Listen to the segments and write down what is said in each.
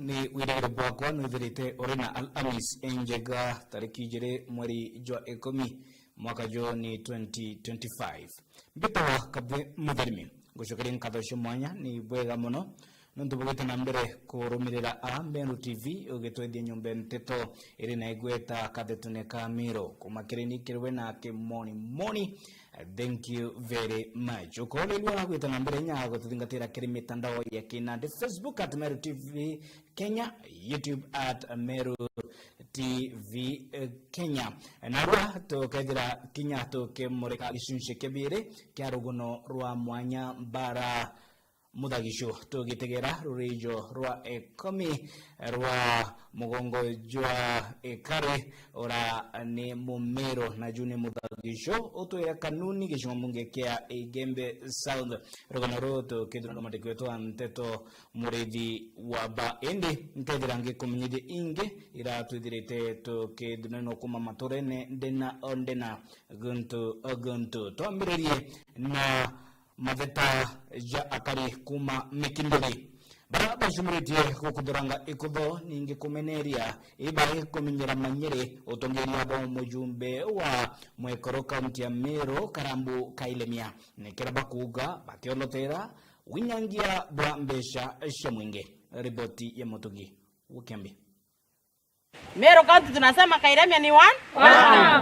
ni wirigire bwakwa nwithirite orena Alhamis enjega tariki jire mweri jwa 10 mwaka jo ni 2025 mbitawa kabwe mutherimi gucokeria nkatho cio mwanya ni bwega muno nondubugite na mbere kurumirira Meru TV ugitwethia nyumba nteto iri na igweta kathetune ka Miro kumakirini kirwe na moni. Thank you very much. Ukolelwa gwita na mbere nya gututhingatira kiri mitandao ya kinande Facebook at Meru TV Kenya, YouTube at Meru TV Kenya. Narwa tukethira kinya tukimurika gicunci kibiri kia ruguno rwa mwanya bara muthagisho tugitegera rurijo rwa 10 rwa mugongo jwa ekare ora ni Mumero na june muthagisho utwira kanuni gicuma munge kia Igembe South rugano roto kidunga matekweto anteto murithi wa ba ende nkethira ngikumenyithie inge ira twithirite tukiduneno kuma maturene ndena ondena guntu twambiririe na maveta ja akari kuma mikindiri baraba shumuritie kukuduranga ikudho ningi kumeneria ibae kuminyira manyere utongeria bo mujumbe wa mwekoro kaunti ya Meru Karambu Kailemia nekera bakuga bakiolotera winyangia bwa mbesha shamwinge riboti ya Motugi Wukembi. Meru County tunasema Kailemia ni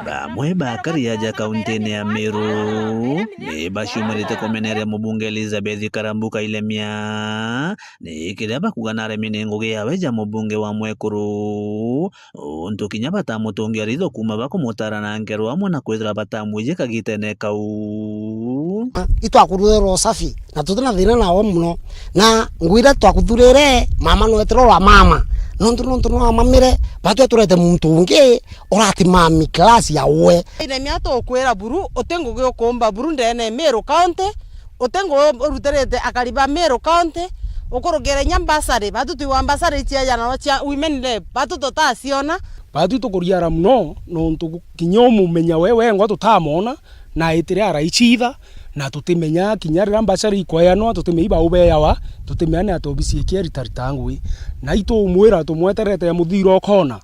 Bamwe bakariaja kaunti ya Meru ni bashumarite komenere mubunge Elizabeth Karambu Kailemia ni kiraba kuganare minengo yawe ja mubunge wa mwekuru untukinya batamutongia rizo kuma bakomotara na ngero amwe na kwethira batamuje kagitene kau itwakururo safi na tutuna thina nawo muno na ngwira twakuthurire mama no etro wa mama nontu no mamire batwe turete muntu ungi orati mami class yawe ine miato kwera buru otengo gyo komba buru ndene Meru County otengo ruterete akariba Meru County okorogere nyambasare batuti wambasare tia yana wacha women lab batuto tasiona batuto kuriara muno nontu kinyomu menya wewe ngo tutamona na itire araichitha na tutimenya kinyarira mbacari ikoyano tutimeiba ubeyawa tutimenya atobisi kieritartangwi na ito mwira tumweterete ya muthiro kona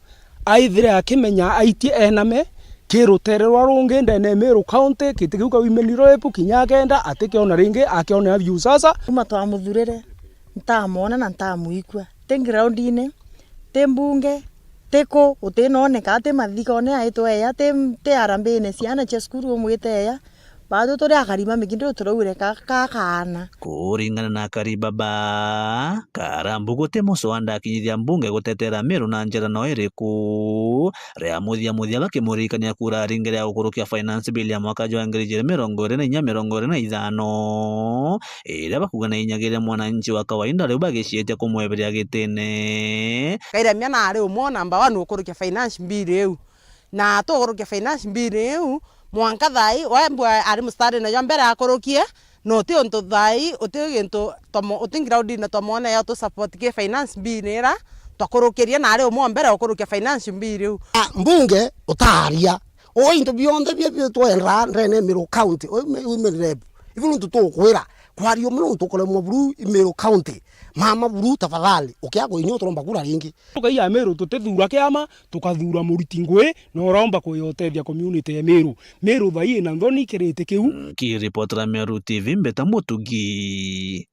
aithire akimenya aitie ename kirutererwa rungi ndene Meru County kitigiuka wimeniro epu kinyagenda atikiona ringi akiona view sasa kuma twamuthurire ntamona na ntamuikwa tengroundine tembunge teko utinoneka ate mathikone aitweya te arambene ciana cia skuru umwiteya bado tore akarima mikindo turaure kakana kuringana na karibaba Karambu gote musoanda kinyithia mbunge gutetera Meru na njera no iriku ria muthia bakimurikania kura ringere ya ukurukia finance bill ya mwaka jwa 2024-2025 ira bakugana inyagire mwananchi wa kawaida riu bagiciete kumweberia gitene Kailemia na ari umwe number 1 ukurukia finance bill eu na to ukurukia finance bill eu mwanka thai wembwa ari mustari na yambere akorokie no ti onto thai otigento tomo otingraudi na tomona ya to support ke finance bill era twakorokeria na ari umwe mbere okorokia finance bill mbunge utaria o into beyond bia twendra ndene Meru County o women rep ivulu tutokwira kwario muno tukole mu buru Meru County mama buru tafadhali ukiago inyo turomba kura ringi tukai Meru tutethura kiama tukathura muruti ngwe no romba kuyotethia community ya Meru thai na thoni kirete kiu ki reporter Meru TV Mbeta Motugi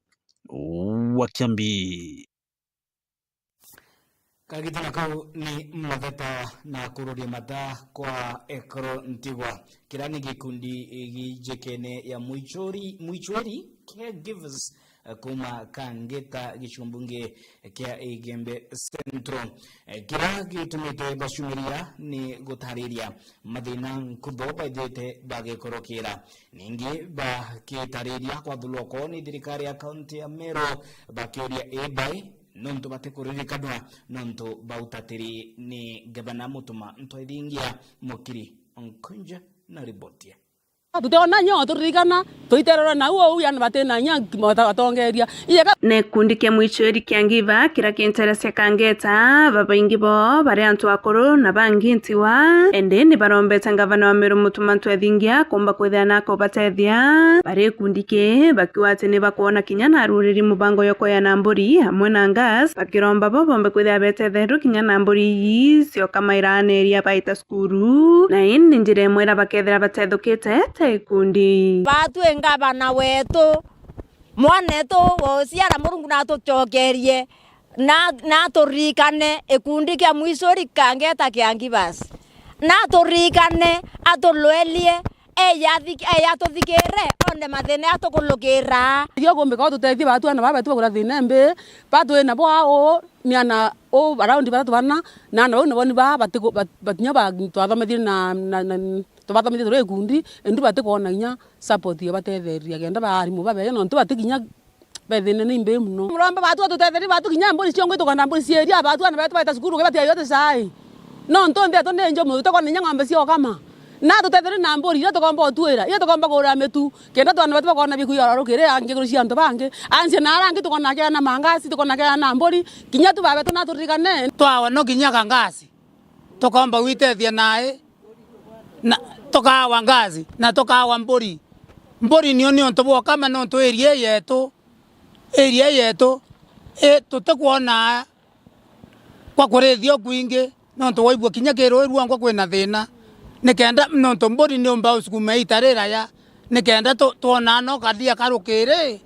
Wakiambi. Kagitana kau ni maveta na kurudia mata kwa ekro ntigwa kirani gikundi gijekene ya muichweri caregivers kuma kangeta gichumbunge kia Igembe Central kira gitumite bashumiria ni gutariria madina nkudho baidete bage korokera ningi ba kitariria kwa dhuloko ni thirikari ya kaunti ya Meru bakioria ebai nonto batekuririkanwa nonto bautatiri ni gavana mutuma ntwethingia mukiri onkunja na ribotia tutona nyo turirikana tuiterora na uo yana batena nya atongeria iyeka ne kundi kia mwichori kiangiva kira kinterese kangeta babaingi bo bare antu akoro na bangi ntiwa ende ni barombeta ngavana wa Meru Mutumantu ethingia kumba kwithana ko batethia bare kundi ke bakiwate ne bakuona kinyana ruriri mubango yoko ya namburi hamwe na ngas bakiromba bo bombe kwithia betetheru kinyana namburi sio kama irane ria baita skuru na ini njire mwera bakethera batethukite te kundi batu engavana wetu mwanetu wociara Murungu natucokerie na turikane ikundi kia mwisori kangeta kiangivas na turikane atulwelie eya tuthikire onde mathine atukulukira yo gombe ko tutethi batu ana babetu bagura thine mbe batu ena bo niana o around batu bana na no boni ba batinya ba twathomethire na tubathomethire turi kundi endu batikona nya support yo batetheria genda bari mu babe no tubatikinya bethine ni mbe muno muromba batu tutetheria batu kinya mburi cio ngwito kana mburi cieria batu ana betu baita cukuru gebatia yote sai no ntonde to nenjo mu tukona nya ng'ombe cio kama na tutethere na mburi ira tukomba otwira ira tukomba kura metu kenda twana betu bakona biku yoro kire ange kurucia antu bange anse na rangi tukona kia na mangasi tukona kia na mburi kinya tu babe tu na turikane twawa no kinya kangasi tukomba witethia nae na tukawa ngazi na tukawa mburi nio ni onto bo kama no to area yetu tutekuona kwa kurethio kwingi no to waibua kinya kero ruangwa kwina thina nikenda no to mburi ni omba usukuma itarira ya nikenda tuona no kadia karukire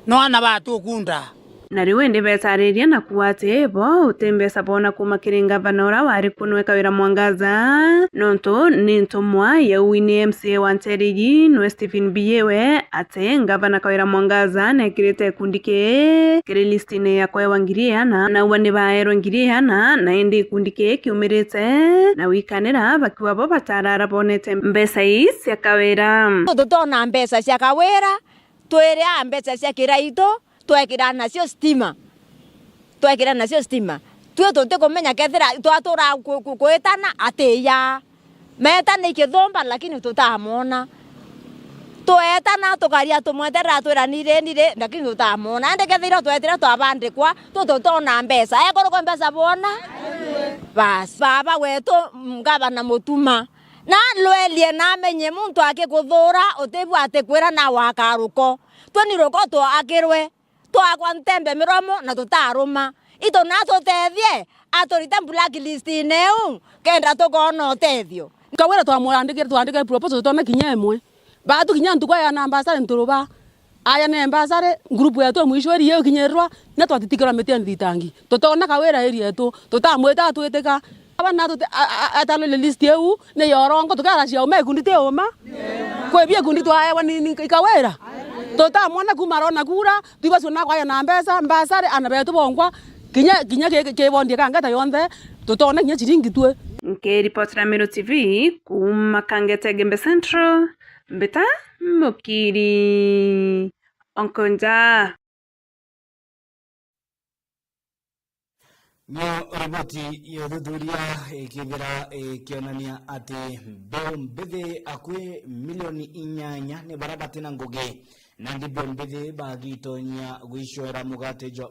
no ana batu kunda na riwe ndi betariria na kuwate bo utembesa bona kuma kiringa vanora wari kunweka wira mwangaza nonto ni ntomwa ya wini MCA wa Nterigi no Stephen Biyewe ate ngavana kawira mwangaza na kirete kundike kire listine ya kwa wangiria na wane baero ngiria na indi kundike kiumirete na wikanira bakiwa bo batarara bonete mbesa isi ya kawira tutona mbesa cia kawira twere mbesa cia kiraito twekira nacio stima tuo tote kumenya kethira twatura kwetana atiya metana ikithomba lakini tutamona twetana tukaria tumwetera twiranire lakini tutamona ande kethira twetira twabandikwa tutona mbesa ekoro mbesa bona bas baba wetu ngavana Mutuma na lwelie na menye muntu akikuthura utibu atikwira na wakaruko tweniruko to akirwe twakwa ntembe miromo na tutaruma ito na tutethie atorita blacklist ineu kenda tukona utethio kawira twandike proposal tona kinya emwe batu kinya ntukwa ya namba sare nturuba aya nemba sare group yetu mwishweri yo kinyerwa na twatitikira metiani thitangi tutona kawira area yetu tutamweta tweteka abana tute atalole list yeu ne yorongo tukara cia ume kundi te uma kwebia kundi twaewa ni kawira tutamwona kumarona kura twibasona kwa na mbesa mbasare anabetu bongwa kinya ke bondie kangata yonde tutona kinya chiringi twe nke report na Meru TV kuma kangete Gembe Central mbeta mukiri onkonja no riboti ya thuthuria ikithira ikionania ati mbombithi akwi milioni 8 ni barabatina ngugi na ndi mbombithi bagitonya gwicwera mugatejo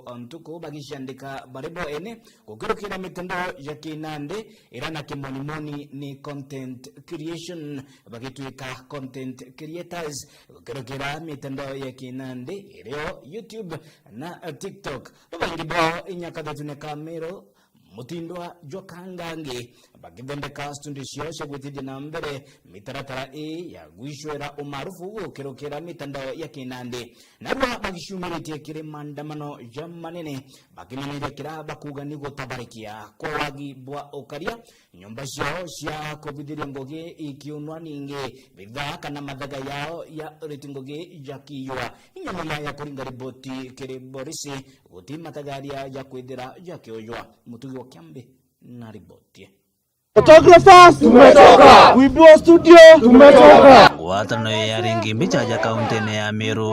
ontuko bagishandika baribo ene gukirukira mitandao ya kinande irana kimonimoni ni content creation bagitwika content creators gukirukira mitandao ya kinande ireo YouTube na TikTok babangibo inyakadhatune kamero mutindwa jokangange bagithondeka studio cio gwithithia na mbere mitaratara ya gwicwera umarufu gukirukira mitandao ya kinande narwa bagicumiritie kiri maandamano ya manene bakimanire kira bakuga ni gutabarikia kwa wagi bwa ukaria nyumba cia kubithiria ngugi ikiunwa ninge bithaa kana mathaga yao ya ritingugi jakiywa inyama ya kuringa riboti kiri Borisi guti matagaria ya kwithira jakiywa mutugi wa Kiambe na riboti Photographers tumetoka. Kuibua studio tumetoka. Ngwatanĩro ya Ringimbi chaja kaunti-inĩ ya Meru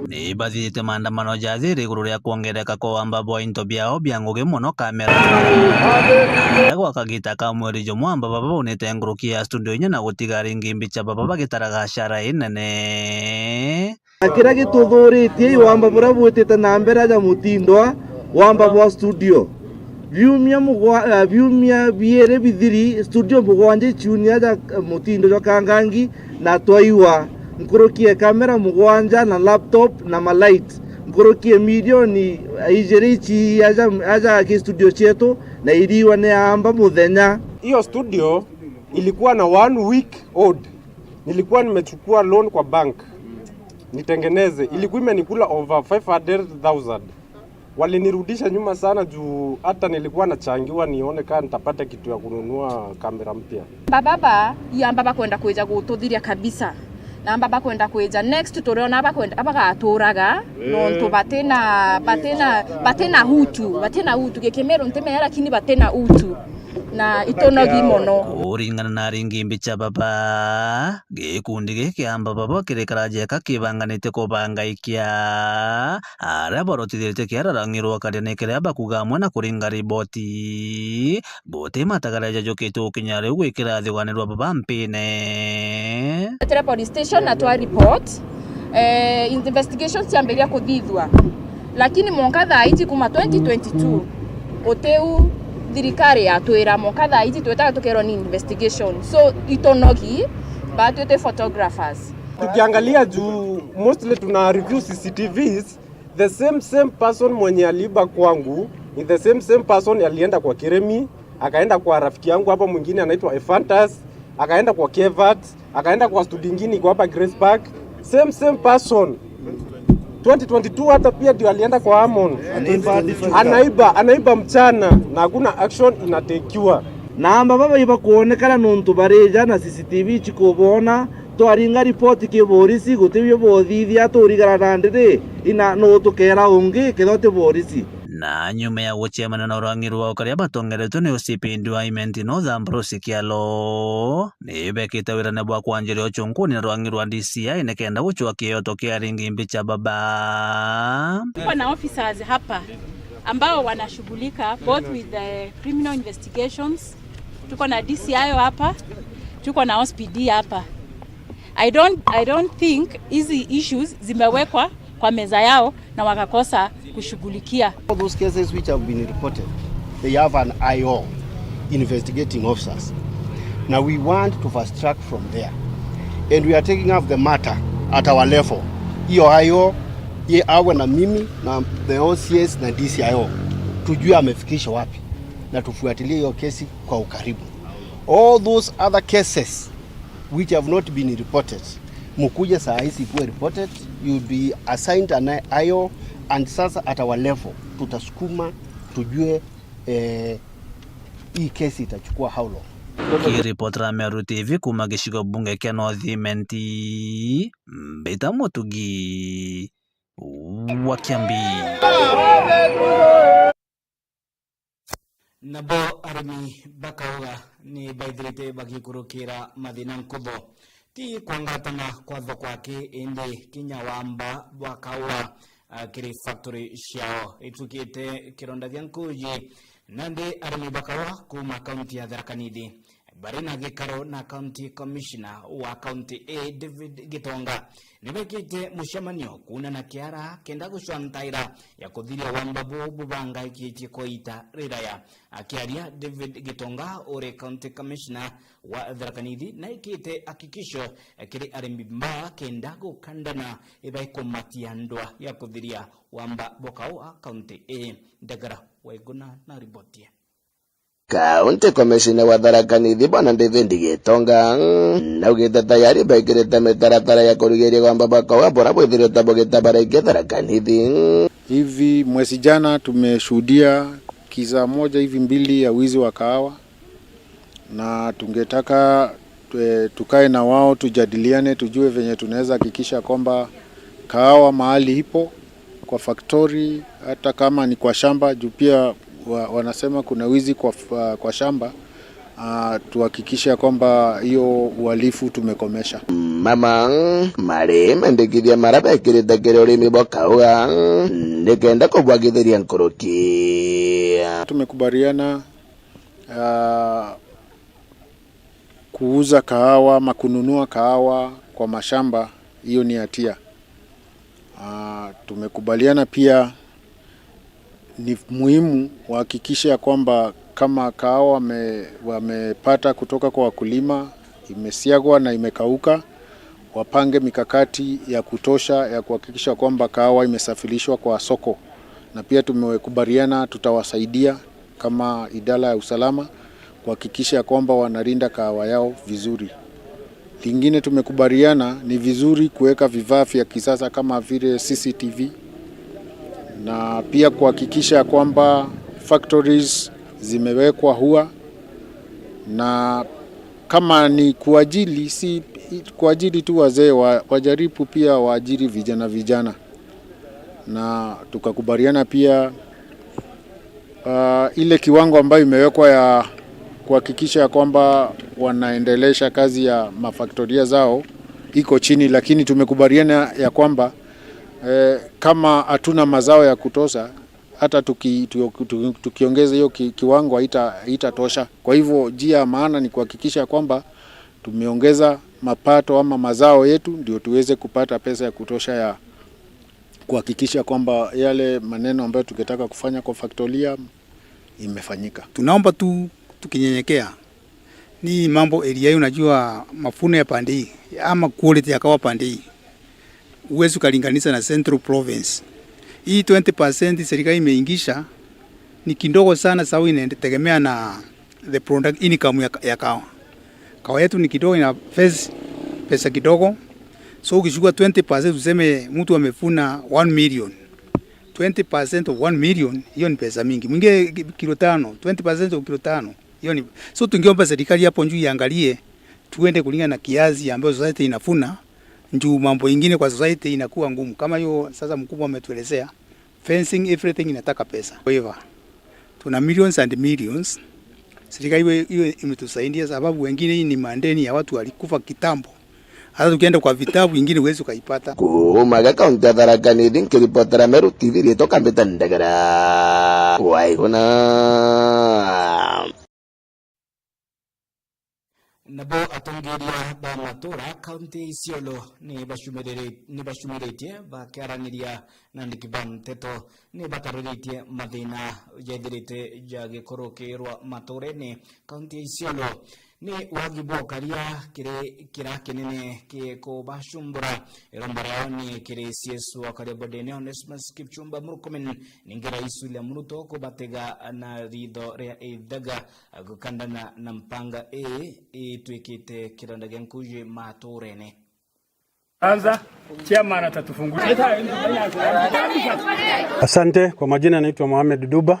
nĩ bathĩte maandamano jathĩrĩ igũrũ rĩa kuongereka kwa wamba bwa into byao bya ngũgĩ mũno kamera na gwa kagita ka mweri jomwe amba baba bonete ngũrũki ya studio inya na gũtiga Ringimbi cha baba bagĩtaraga hacara inene kĩrĩa gĩtũthũrĩtie wamba bũrĩa bwĩtĩte na mbere aja mũtindwa wamba bwa studio viumia biere bithiri studio mugwanje chunia ja mutindo jo kangangi na twaiwa nkurukie kamera mugwanja na laptop na malight nkurukie milioni ijerichi aja ki studio chetu na iliwa ne amba muthenya. Hiyo studio ilikuwa na 1 week old. Nilikuwa nimechukua loan kwa bank nitengeneze, ilikuwa imenikula over 500,000. Walinirudisha nyuma sana juu hata nilikuwa nachangiwa nione kama nitapata kitu ya kununua kamera mpya. Baba yamba kwenda kweja gututhiria kabisa. Na baba kwenda kweja next turiona bakwenda abagaturaga nonto batena hutu gekemero ntemera lakini batena utu na itonogi mono kuringana na Ringimbi cha baba gikundi giki amba baba kirekarajeka kibanganite kubangaikia aria borotithirite kiararangirwo karia kiria bakuga amwe na kuringa riboti bote matagaraja jokite ukinya riu gwikira thiganirwa baba mpine Tera police station na twa report investigation ciamberia kuthithwa lakini monka thaiti kuma 2022 oteu thirikari yatwira monka thaiti twetaga tukero ni investigation so itonogi batwete photographers tukiangalia juu mostly tuna review CCTVs the same person mwenye aliba kwangu ni the same person alienda kwa Kiremi akaenda kwa rafiki yangu hapa mwingine anaitwa Efantas akaenda kwa Kevat akaenda kwa studio nyingine kwa hapa Grace Park same person 2022 hata pia ndio alienda kwa Amon anaiba mchana na hakuna action inatekiwa na amba baba iba kuonekana nontu bareja na CCTV chikobona twaringa report ke borisi gutebye bothithia aturigara ndire ina no tukera ungi kithote borisi na nyuma ya guchemana na urangirwa ukaria batongeretwo ni ucipindi wa imenti no Ambrose Kialo ni bekite wirane bwa kwanjiri ochungu ni rwangirwa DCI nekenda guchwa kioto kia Ringimbi cha baba. Tuko na officers hapa ambao wanashughulika both with the criminal investigations. Tuko na DCI hapa, tuko na OSPD hapa. I don't think hizi issues zimewekwa kwa meza yao na wakakosa kushughulikia. All those cases which have been reported, they have an IO, investigating officers. Now we want to fast track from there. And we are taking up the matter at our level. Hiyo IO, ye awe na mimi na the OCS na DCIO. Tujue amefikisha wapi na tufuatilie hiyo kesi kwa ukaribu. All those other cases which have not been reported, mukuja saa hizi kuwe reported, you will be assigned an IO and sasa at our level tutasukuma tujue hii kesi itachukua how long. Kiripotera Meru TV kuma gicigo bunge kia North Imenti Mbita Mutugi wa Kiambi. Nabo arimi bakauga ni baithirite bagikurukira mathina nkutho ti kwangatana kwatho kwake indi kinya wamba bwakaua kiri factory ciao itukite kironda vya nkuji nandi arimi bakawa kuma kaunti ya Tharaka Nithi bari na gikaro na county commissioner wa county A David Gitonga nibekite mushamanio kuna na kiara kenda gucwantaira ya kuthiria wamba bubanga ikitie koita riraya akiaria David Gitonga ore county commissioner wa Tharaka Nithi na ikite hakikisho kiri arimi mba kenda gukandana ibaiko matiandwa ya kuthiria wamba bokao county A Ndagara Waiguna na ripotia. Kaunti Commissioner wa Tharaka Nithi Bwana David Gitonga naugite tayari baikirite mitaratara ya kurugiria kwamba bakawa bora bwithirio tabogeta baraike Tharaka Nithi. Hivi mwezi jana tumeshuhudia kisa moja hivi mbili ya wizi wa kahawa, na tungetaka tukae na wao tujadiliane, tujue venye tunaweza hakikisha kwamba kahawa mahali ipo kwa factory, hata kama ni kwa shamba juu pia wanasema kuna wizi kwa shamba tuhakikisha kwamba hiyo uhalifu tumekomesha. Mama mari mendekithia marabe kirite kire urimi bokaua nikenda kubwagithiria nkoroki. Tumekubaliana kuuza kahawa ama kununua kahawa kwa mashamba, hiyo ni hatia. Tumekubaliana pia ni muhimu wahakikisha kwamba kama kahawa wamepata kutoka kwa wakulima, imesiagwa na imekauka, wapange mikakati ya kutosha ya kuhakikisha kwamba kahawa imesafirishwa kwa soko. Na pia tumekubaliana tutawasaidia kama idara ya usalama kuhakikisha kwamba wanalinda kahawa yao vizuri. Lingine tumekubaliana ni vizuri kuweka vifaa vya kisasa kama vile CCTV, na pia kuhakikisha kwamba factories zimewekwa hua, na kama ni kuajili, si kuajili tu wazee, wajaribu pia waajiri vijana. Na tukakubaliana pia ile kiwango ambayo imewekwa ya kuhakikisha kwamba wanaendelesha kazi ya mafaktoria zao iko chini, lakini tumekubaliana ya kwamba kama hatuna mazao ya kutosha, hata tukiongeza hiyo kiwango haitatosha. Kwa hivyo njia maana ni kuhakikisha kwamba tumeongeza mapato ama mazao yetu ndio tuweze kupata pesa ya kutosha ya kuhakikisha kwamba yale maneno ambayo tungetaka kufanya kwa faktoria imefanyika. Tunaomba tu tukinyenyekea ni mambo area, unajua mafuno ya pande ama quality ya kawa pande uwezo kulinganisha na Central Province. Hii 20% serikali imeingisha ni kidogo sana, sawa inategemea na the product income ya kawa. Kawa yetu ni kidogo, ina pesa kidogo. So ukishukua 20% useme mtu amefuna 1 million. 20% of 1 million hiyo ni pesa mingi. Mwingie kilo 5, 20% of kilo 5. Hiyo ni so tungeomba serikali hapo njoo iangalie tuende kulingana na kiasi ambayo society inafuna, njoo mambo ingine kwa society inakuwa ngumu. Kama hiyo sasa mkubwa ametuelezea fencing everything inataka pesa. Kwa hivyo tuna millions and millions. Serikali hiyo imetusaidia sababu wengine hii ni mandeni ya watu walikufa kitambo. Hata tukienda kwa vitabu vingine uweze kuipata. Kumaga kaunti ya Tharaka Nithi nikiripotera Meru TV rĩtwa Mbita Ndagara. Waiguna. Nabo atongeria ba matora kaunti Isiolo ni bashumiretie bakiaraniria na ndikiban teto ni batariritie mathina yethirite jagikorokerwa matorene kaunti Isiolo ni wagibokaria kira kinene ko bashumbura erombara ni kire siesu akare bodene Onesmus Kipchumba Murkomen ningira isule muruto ko batega na rido rea edaga agukandana na mpanga tuikite kiranda genkuje matorene. Anza chairman atatufungulia. Asante. Kwa majina naitwa Mohamed Duba.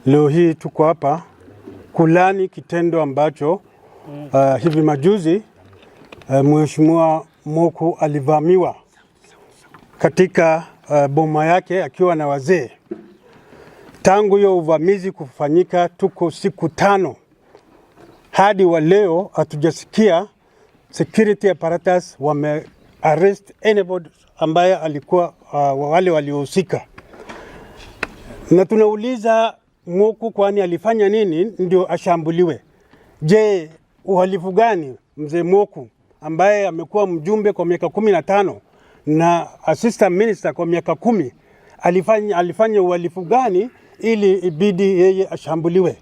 Leo hii tuko hapa kulani kitendo ambacho hivi majuzi Mheshimiwa Moku alivamiwa katika boma yake akiwa na wazee. Tangu hiyo uvamizi kufanyika tuko siku 5 hadi wa leo hatujasikia security apparatus wame arrest anybody ambaye alikuwa wale waliohusika. Na tunauliza Moku kwani alifanya nini ndio ashambuliwe? Je, uhalifu gani mzee Moku ambaye amekuwa mjumbe kwa miaka 15 na assistant minister kwa miaka 10 alifanya uhalifu gani ili ibidi yeye ashambuliwe?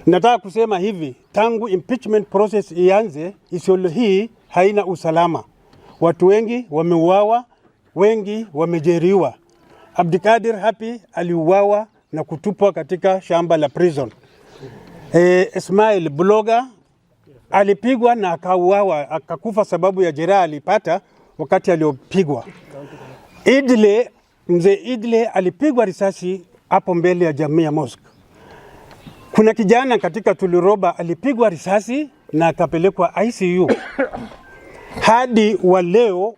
Nataka kusema hivi, tangu impeachment process ianze, Isiolo hii haina usalama. Watu wengi wameuawa, wengi wamejeruhiwa. Abdikadir Hapi aliuawa na kutupwa katika shamba la prison. Ismail blogger alipigwa na akauawa, akakufa sababu ya jeraha alipata wakati aliopigwa. Idle, mzee Idle alipigwa risasi hapo mbele ya Jamia Mosque. Kuna kijana katika Tuliroba alipigwa risasi na akapelekwa ICU. Hadi wa leo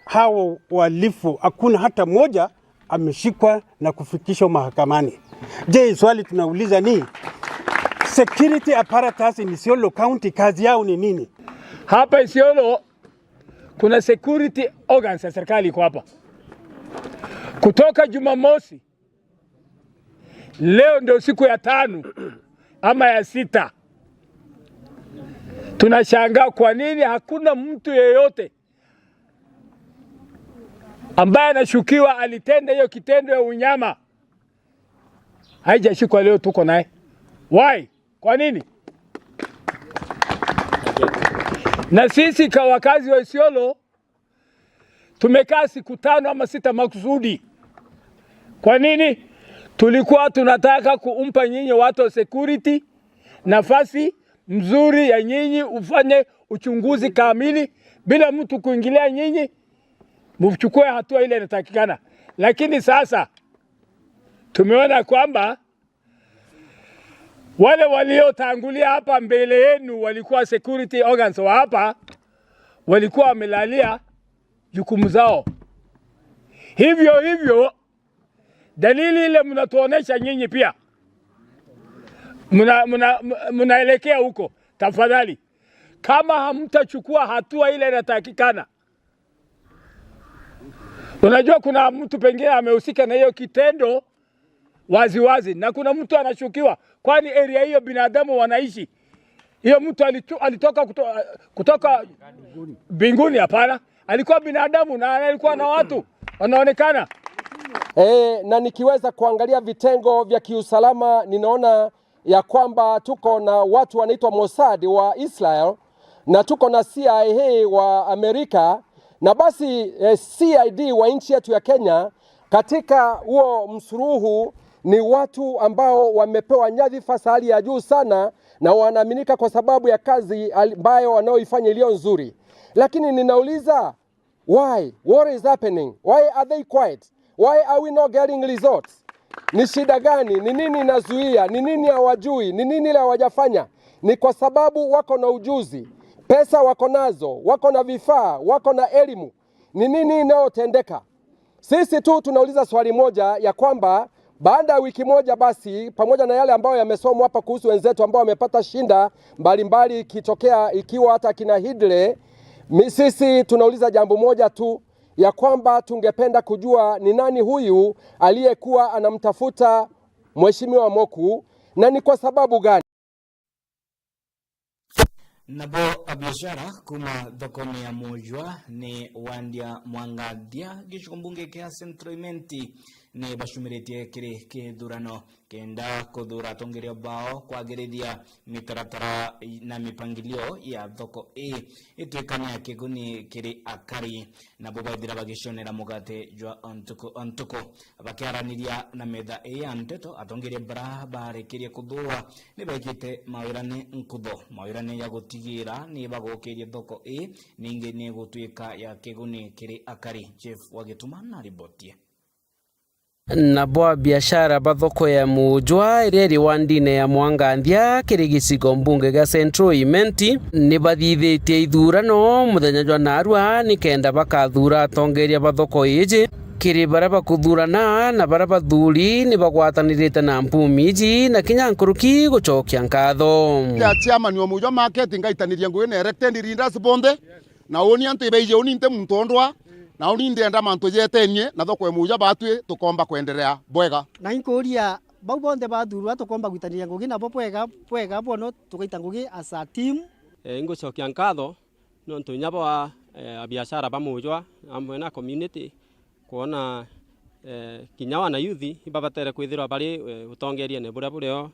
hao walifu hakuna hata moja ameshikwa na kufikishwa mahakamani. Je, swali tunauliza ni security apparatus in Isiolo County kazi yao ni nini? Hapa Isiolo kuna security organs ya serikali iko hapa. Kutoka Jumamosi, leo ndio siku ya 5 ama ya 6. Tunashangaa kwa nini hakuna mtu yeyote ambaye anashukiwa alitenda hiyo kitendo ya unyama haijashikwa. Leo tuko naye. Why? Kwa nini? Na sisi kwa wakazi wa Isiolo tumekaa siku 5 ama 6 makusudi. Kwa nini? Tulikuwa tunataka kumpa nyinyi watu wa security nafasi mzuri ya nyinyi ufanye uchunguzi kamili bila mtu kuingilia nyinyi, mchukue hatua ile inatakikana. Lakini sasa tumeona kwamba wale waliotangulia hapa mbele yenu walikuwa security organs wa hapa, walikuwa wamelalia jukumu zao. Hivyo dalili ile mnatuonesha nyinyi pia mnaelekea huko. Tafadhali, kama hamtachukua hatua ile inatakikana, unajua kuna mtu pengine amehusika na hiyo kitendo waziwazi na kuna mtu anashukiwa, kwani area hiyo binadamu wanaishi. Hiyo mtu alitoka kutoka mbinguni? Hapana, alikuwa binadamu na alikuwa na watu wanaonekana. Na nikiweza kuangalia vitengo vya kiusalama ninaona ya kwamba tuko na watu wanaitwa Mossad wa Israel na tuko na CIA wa Amerika na basi CID wa nchi yetu ya Kenya. Katika huo msuruhu ni watu ambao wamepewa nyadhifa hali ya juu sana na wanaaminika kwa sababu ya kazi ambayo wanaoifanya iliyo nzuri. Lakini ninauliza, why? What is happening? Why are they quiet? Why are we not getting results? Ni shida gani? Ni nini inazuia? Ni nini hawajui? Ni nini ile hawajafanya? Ni kwa sababu wako na ujuzi, pesa wako nazo, wako na vifaa, wako na elimu. Ni nini inayotendeka? Sisi tu tunauliza swali moja ya kwamba baada ya wiki moja basi, pamoja na yale ambayo yamesomwa hapa kuhusu wenzetu ambao wamepata shinda mbalimbali kitokea ikiwa hata kina Hidle, sisi tunauliza jambo moja tu ya kwamba tungependa kujua ni nani huyu aliyekuwa anamtafuta Mheshimiwa Moku na ni kwa sababu gani. Nabo abiashara kuma thokoni ya Mujwa ni Wandia Mwangadia gicigombunge kia Centroimenti ni bashumiretie kiri kithurano kenda kuthura atongoria bao kwagirithia mitaratara na mipangilio ya thoko itwikana ya kiguni kiri akari na bobaithira bagicionera mugate jwa ontuko bakiaraniria na metha ya nteto atongoria bara barikirie kuthura ni baikite mawirane nkutho mawirane ya gutigira ni bagokirie thoko ningi ni gutwika ya kiguni kiri akari. Chief Wagituma na ribotie na boa biashara bathoko ya Mujwa ireri wandine ya Mwangandia kiri gicigo mbunge ga Centroimenti ni bathithitie ithurano muthenya jwa narua ni kenda bakathura atongoria bathoko iji kiri bara bakuthurana na bara bathuri ni bagwatanirite na mpumiji na kinya nkuruki gucokia nkatho ya chairman wa Mujwa market ngaitaniria ngui na elected leaders bonde na oni antu beije oni nte muntondwa na uri ndenda mantu jetenie na thoko Mujwa batwe tukomba kuendelea bwega na inkuria bau bonde bathurwa tukomba gwitaniria ngugi na bo bwega bono tugaita ngugi as a team ngucokia nkatho no ntunyabo wa biashara ba Mujwa amwe na community kuona kinyawa na yuthi ibabatere kwithirwa bari utongeria ne buria bureo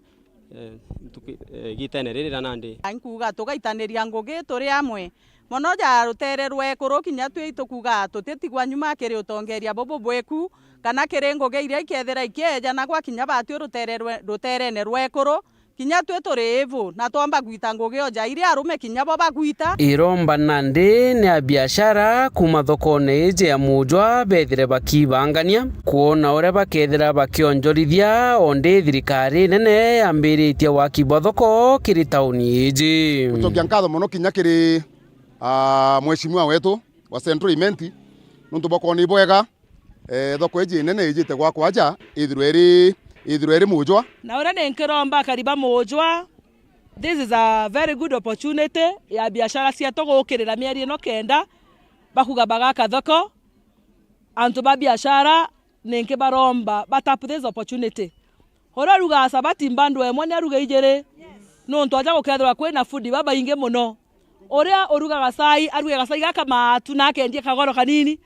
gitenerera nandi ankuga tugaitaniria ngugi turi amwe mono ja rutererwe kurukinya twi tukuga tutitigwa nyuma kiri utongeria bobo bweku kana kiri ngugi iria ikethera ikeja na gwa kinya batwi ruterene rwekuru kinya twi turi ivu na twamba gwita ngugi oja iria arume kinya bo bagwita iromba nandi ni a biashara kuma thokone ije ya Mujwa bethire bakibangania kuona ore bakethira bakionjorithia onde thirikari nene yambiritie wakibwa thoko kiri tauni iji tutokia nkatho muno kinya kiri mheshimiwa wetu wa Centroimenti nuntu boko ni bwega thoko iji nene ijite gwa kwaja ithirweri Mujwa na ora nenkiromba kariba Mujwa This is a very good opportunity ya biashara cia tugukirira mieri ino kenda bakuga bagaka thoko antu ba biashara ninke baromba batap this opportunity hora ruga sabati mbandu emwe ne ruga ijere no nto aja gukethwa kwina food baba inge muno oria oruga gasai aruga gasai gaka matu nake ndie kagoro kanini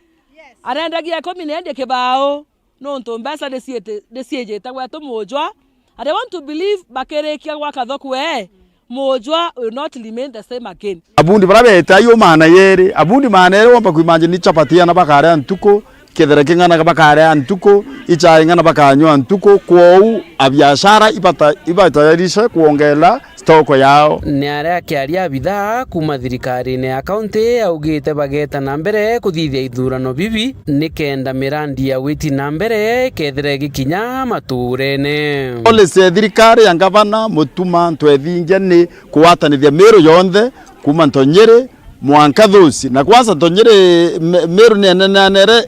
arendagia komi nende kibao no nto mbesa de siete tagwa to mojwa. I want to believe bakerekia gwaka thoko mojwa will not remain the same again. Abundi barabeta yo mana yere abundi mana yere wampa kuimagine chapati na bakare antuko kedere kingana bakare antuko icha ingana bakanyo antuko kwou abiashara ibatayarisha kuongela stoko yao. Niare akiaria bithaa kuma thirikari-ini ya kaunti augite bageta na mbere kuthithia ithurano bibi nikenda mirandi ya witi na mbere kethere gikinya maturene. Policy thirikari ya gavana mutuma twethingia ni kuwatanithia Meru yonthe kuma Ntonyere mwanka thuci na kwanza Ntonyere Meru nenere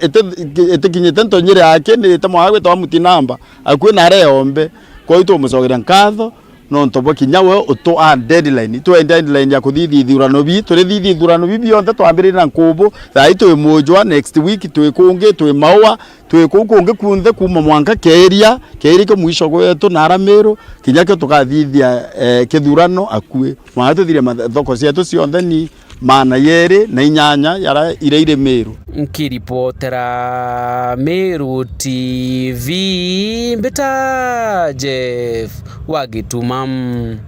etikinyite Ntonyere yake ni tamwa gwetwa Mutinamba akwe na reombe kwa ito mucogeria nkatho no ntobo kinyawe uto a deadline to deadline ya kuthithia ithurano bi turi thithia ithurano bi yonthe twambirira nkubu thai twi mujwa next week twi kungi twi maua twi kungi kunthe kuma mwanka keria ke mwisho gwetu na Arameru kinyake tukathithia kithurano akue mwa tuthire thoko cietu cionthe ni mana yere na inyanya yara ireire Meru. Nkiripotera Meru TV Mbeta Jeff Wagitumam.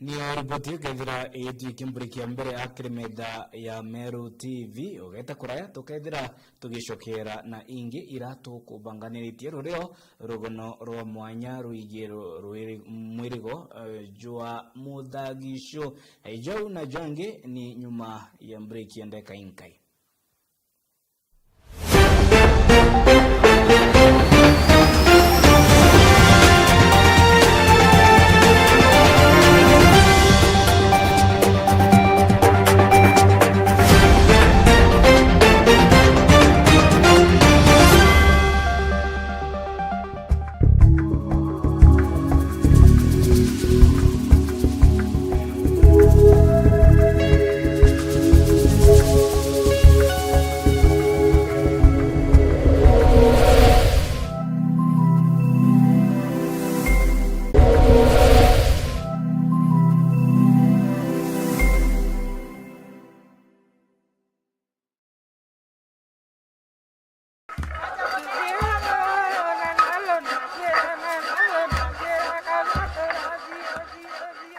Ni ripoti kethira ikimburikia mbere akrimeda ya Meru TV ugeta kuraya tukethira tugicokera na ingi iratu kubanganiritie rurio rugono rwa mwanya ruigiro mwirigo jua muthagisho ejau na jange ni nyuma ya break ya ndeka inkai.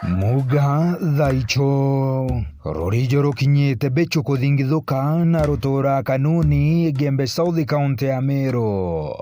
Muga thaicho rorijo rukinyite becho kuthingithuka na rutura kanuni Gembe South County ya Meru.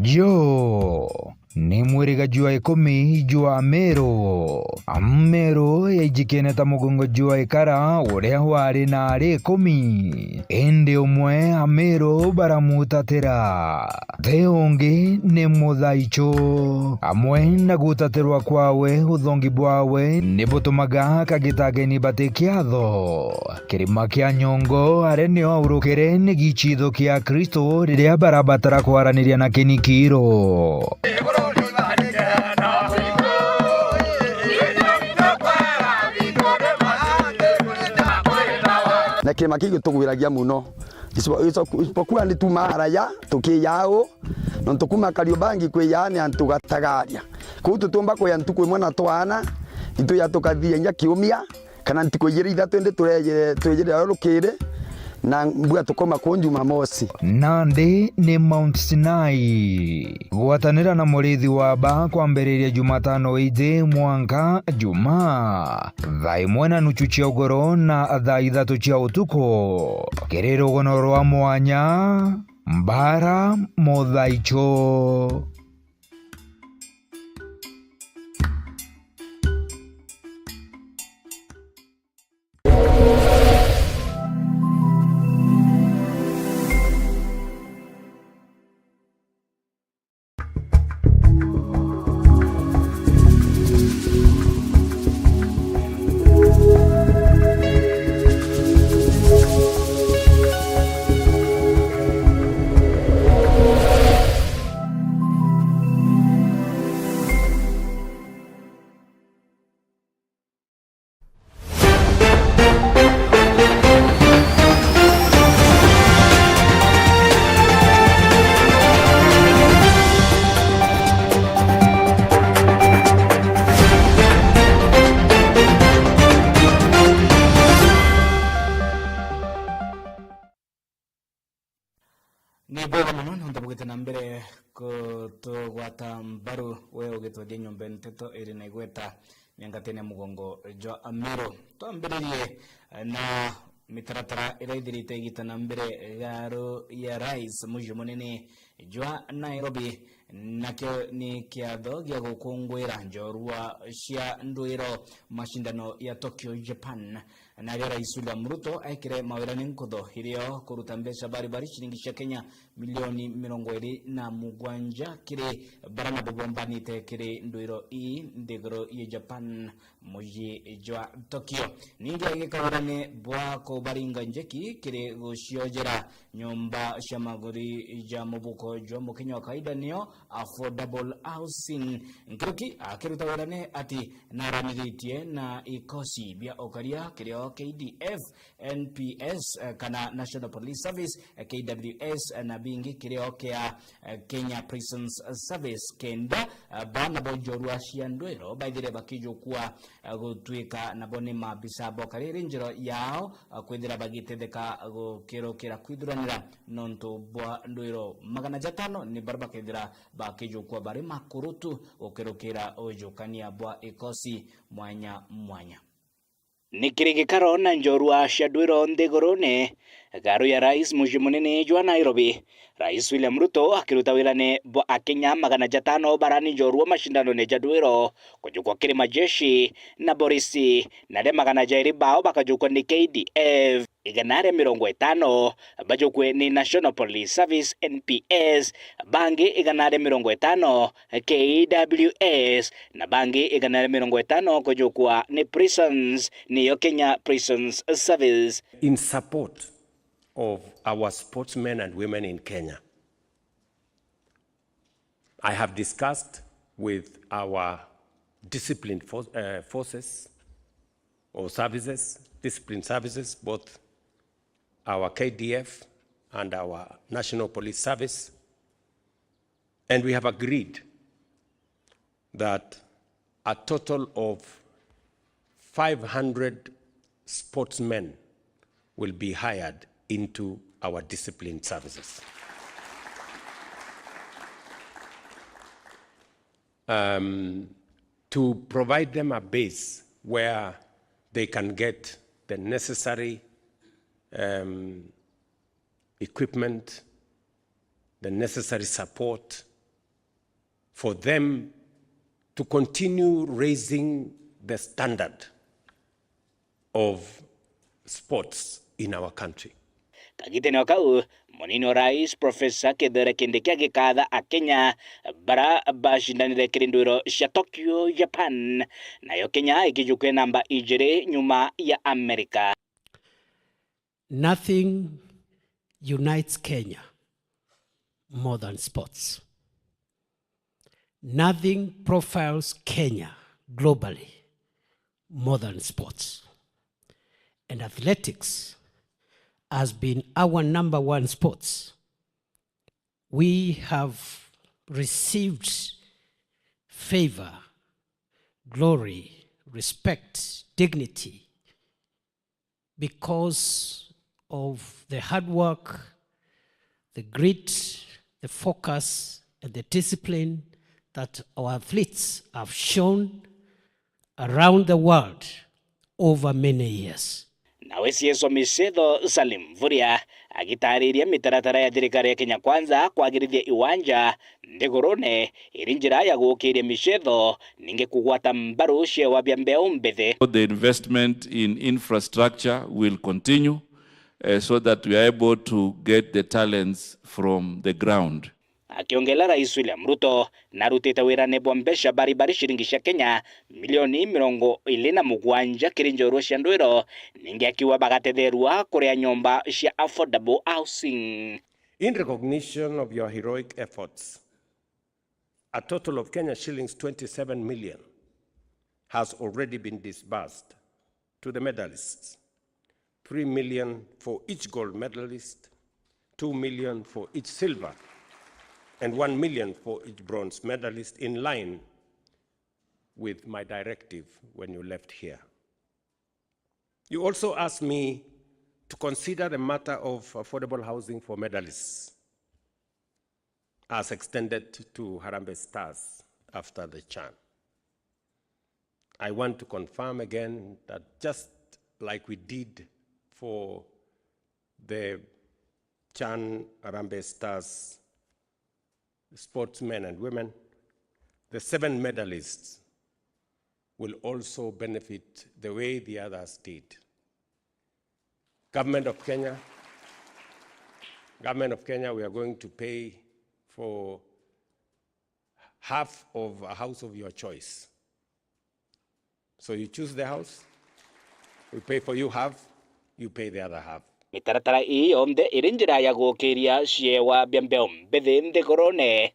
Jo ni mwiriga jua 10 jua Meru. Meru yaijikene ta mugongo jua ikara uria wari na ari 10 ende umwe Meru baramutatira theongi ni muthaicho amwe na gutatirwa kwawe uthongi bwawe ni butumaga kagitageni batikiatho kirima kia nyongo arene aurukire ni gichitho kia Kristo riria barabatara kwaraniria na kinikiro. Na kirima kigi tugwiragia muno isipokuwa ni tumaraya tukiyao no tukuma Kariobangi kwiyane antugataгаria ku tutumba ko yantuku imwe na twana itu ya tukathia nya kiumia kana ntikoyire ithatu ndi twejere rukire na mbua tukoma ku Jumamosi. Nandi ni Mount Sinai gwatanira na murithi wa ba kwambiriria Jumatano ije mwanka Juma thaa imwe na nuchu cia ugoro na thaa ithatu cia utuko kiriro gono rwa mwanya mbara muthaicho. ni bora muno ndabugite na mbere ko to gwata mbaru we ugitwadia nyombe nteto iri na igweta miangatene mugongo jo Amero to mbere na mitaratara iraithirite igitana mbere garo ya rais muji munene jwa Nairobi nakyo ni kiatho gya gukungwira njorua cia ndwiro mashindano ya Tokyo Japan na rais William Ruto aikire mawirani nkutho irio kuruta mbeca baribari shilingi cia Kenya milioni 27 kiri barana bobombanite kiri ndwiro ndigoro ya Japan muji jwa Tokyo ningi agikawirane bwa ko baringa njeki kiri guciojera nyumba cia maguri ja mubuko jwa mukinya wa kaida nio affordable housing nkiruki akiruta wirane ati naraniritie na ikosi bia okaria kirio KDF NPS kana National Police Service KWS na bingi kirio kia Kenya Prisons Service kenda bana bonjorua cia ndwiro baithire bakijo kwa gutwika na bone mabisa bokarire njiro yao kwithira bagitetheka gukirokira kwithuranira nonto bwa ndwiro 500 ni barba kithira bakijo kwa bari makurutu ukirokira ojokania bwa ikosi mwanya nikirigikaro na njorua cia ndwiro nthigurune garo ya rais muji munene jwa Nairobi rais William Ruto akiruta wirane bo Akenya 500 barani njorua mashindano ne jadwiro kujukwa kiri majeshi na borisi na de 200 bao bakajukwa ni KDF iganare 50 bajukwe ni National Police Service NPS bangi iganare 50 KWS na bangi iganare 50 kujukwa ni prisons ni Kenya Prisons Service in support of our sportsmen and women in Kenya. I have discussed with our disciplined forces or services, disciplined services, both our KDF and our National Police Service, and we have agreed that a total of 500 sportsmen will be hired into our disciplined services. To provide them a base where they can get the necessary equipment, the necessary support for them to continue raising the standard of sports in our country. Kagitene wakau monino rais Professor Kithure Kindiki agikatha Akenya bara bashindanire kirindwiro cia Tokyo Japan nayo Kenya ikijukwe namba 2 nyuma ya America. Nothing unites Kenya more than sports. Nothing profiles Kenya globally more than sports. And athletics has been our number one sports. We have received favor, glory, respect, dignity because of the hard work, the grit, the focus, and the discipline that our athletes have shown around the world over many years. Nawe sieso misetho Salim Vuria agitariria mitaratara ya thirikari ya Kenya Kwanza kwagirithia iwanja ndigurune irinjira ya gukiria misetho ninge kugwata mbaru cia wabia mbeu mbethe. The investment in infrastructure will continue so that we are able to get the talents from the ground. Akiongela rais William Ruto narutite wirane bwa mbeca baribari shilingi cia Kenya milioni 27 kiri njorua cia ndwiro ninge akiwa bagathetherua kuria nyomba cia affordable housing. In recognition of your heroic efforts, a total of Kenya shillings 27 million has already been disbursed to the medalists. 3 million for each gold medalist, 2 million for each silver, and 1 million for each bronze medalist, in line with my directive when you left here. You also asked me to consider the matter of affordable housing for medalists. as extended to Harambee Stars after the CHAN. I want to confirm again that just like we did for the CHAN Harambee Stars sportsmen and women, the 7 medalists will also benefit the way the others did. Government of Kenya, we are going to pay for half of a house of your choice. So you choose the house, we pay for you half, you pay the other half. Mitaratara ii yomthe iri njira ya gukiria ciewa mbembeo mbithi nthigurune.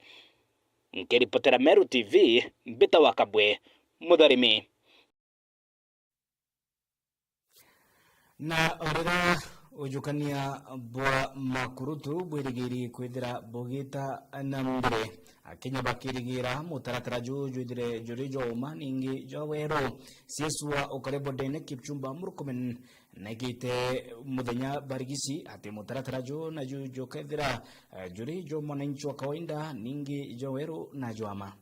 Nkiripotera Meru TV, Mbita wa Kabwe, Mutharimi. Na orira ujukania bwa makurutu bwirigiri kwithira bogita na mbere akenya bakirigira mutaratara jujwithire jurijo maningi jawero sieswa ukarebo dene Kipchumba Murkomen nagite muthenya barigisi ati mutaratara jo na jujo kwithira jurijo mwananchi wa kawaida ningi jawero na jwama.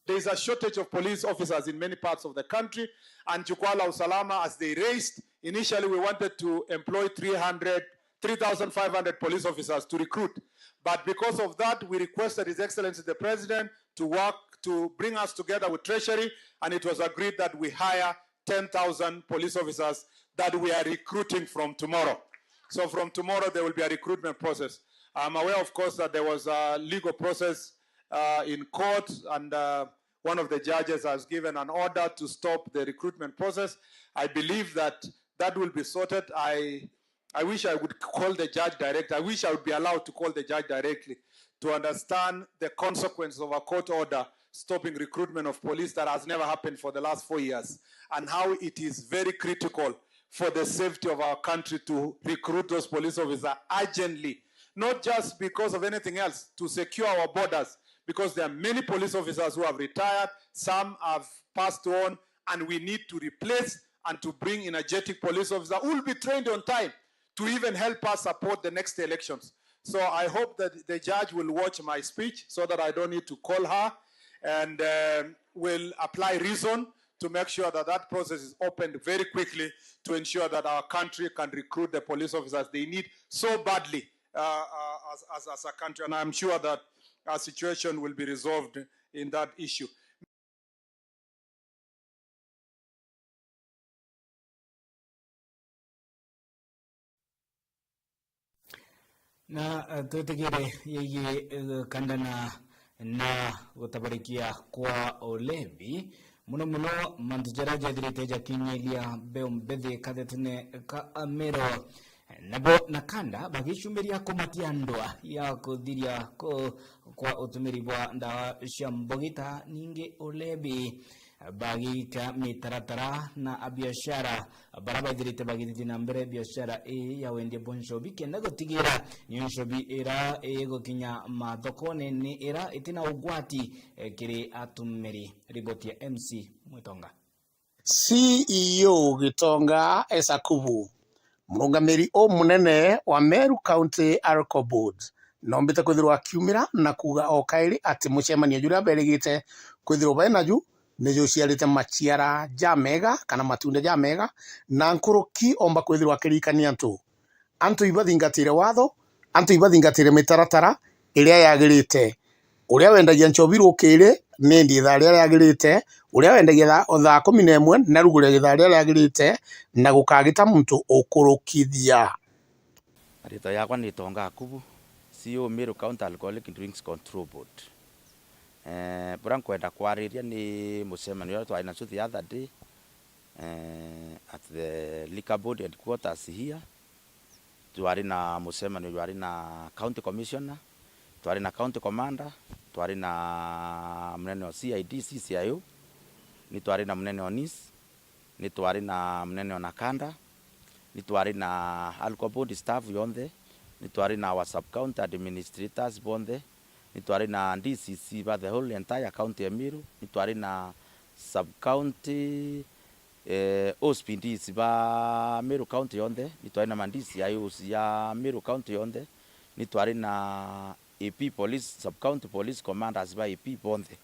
There is a shortage of police officers in many parts of the country, and Jukwaa la Usalama, as they raised, initially we wanted to employ 3,500 police officers to recruit. But because of that, we requested His Excellency the President to work to bring us together with Treasury, and it was agreed that we hire 10,000 police officers that we are recruiting from tomorrow. So from tomorrow, there will be a recruitment process. I'm aware, of course, that there was a legal process in court, and one of the judges has given an order to stop the recruitment process. I believe that that will be sorted. I wish I would call the judge directly. I wish I would be allowed to call the judge directly to understand the consequences of a court order stopping recruitment of police that has never happened for the last 4 years, and how it is very critical for the safety of our country to recruit those police officers urgently, not just because of anything else, to secure our borders, because there are many police officers who have retired, some have passed on, and we need to replace and to bring energetic police officers who will be trained on time to even help us support the next elections. So I hope that the judge will watch my speech so that I don't need to call her, and will apply reason to make sure that that process is opened very quickly to ensure that our country can recruit the police officers they need so badly as a country. And I'm sure that our situation will be resolved in that issue. Na tutigire yeye kandana na gutabarikia kwa olevi muno mantijara jadirite jakinyelia beombethi kadetune ka amero nabo nakanda bagishumiria kumatia ndoa ya kuthiria kwa utumiri bwa ndawa cia mbogita ningi olevi bagika mitaratara na biashara baraba dirite bagiti na mbere biashara ya wende bonshobi kenda gotigira nyonshobi era gokinya mathokone ni era itina ugwati kiri atumiri. Riboti ya MC Mwitonga. CEO Gitonga Esakubu murungamiri munene wa Meru County Alcohol Board nombite kwithirwa akiumira na kuga okairi ati mucemanio juria berigite kwithirwa bainaju nejo ciarite maciara jamega kana matunda jamega na nkuruki omba kwithirwa kirikania antu ibathingatire watho, antu ibathingatire mitaratara iria yagirite. Uria wendagia nchobi rukiri ni ndi tha ria yagirite, uria wendagia tha 11 na rugure tha ria yagirite, na gukagita muntu ukurukithia. Rito yakwa ni Tonga Akubu, CEO Meru County Alcoholic Drinks Control Board. Bura nkwenda kwariria ni mucemanio twa ina the other day at the Liquor Board headquarters here. Twari na mucemanio twari na County Commissioner, twari na County Commander, twari na munene wa CID CCIO, ni twari na munene wa NIS, ni twari na munene wa Nakanda, ni twari na Alcohol Board staff yonthe, ni twari na our sub county administrators bonthe, ni twari na DCC by the whole entire county ya Meru, ni twari na sub county OSPDs ba Meru County yonthe, ni twari na mandisi ya Meru County yonthe, ni twari na AP police sub-county police commanders by AP bonthe.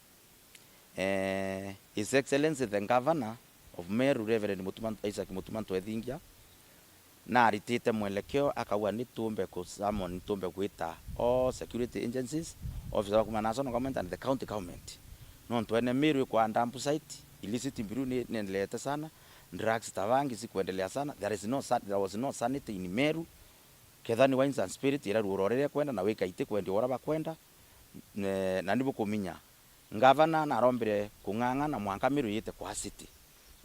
His Excellency the Governor of Meru Reverend Isaac Mutumanto Ethingia na aritite mwelekeo akawa nitumbe kusummon nitumbe kuita all security agencies officer of national government and the county government no twene Meru kwa dump site illicit mbiru ni nilete sana drugs tavangi sikuendelea sana there was no sanity in Meru kethani wines and spirit ira rurorere kwenda na wika ite kwendi ora bakwenda na ndibu kuminya ngavana na rombere kunganga na mwanka Meru yite kwa city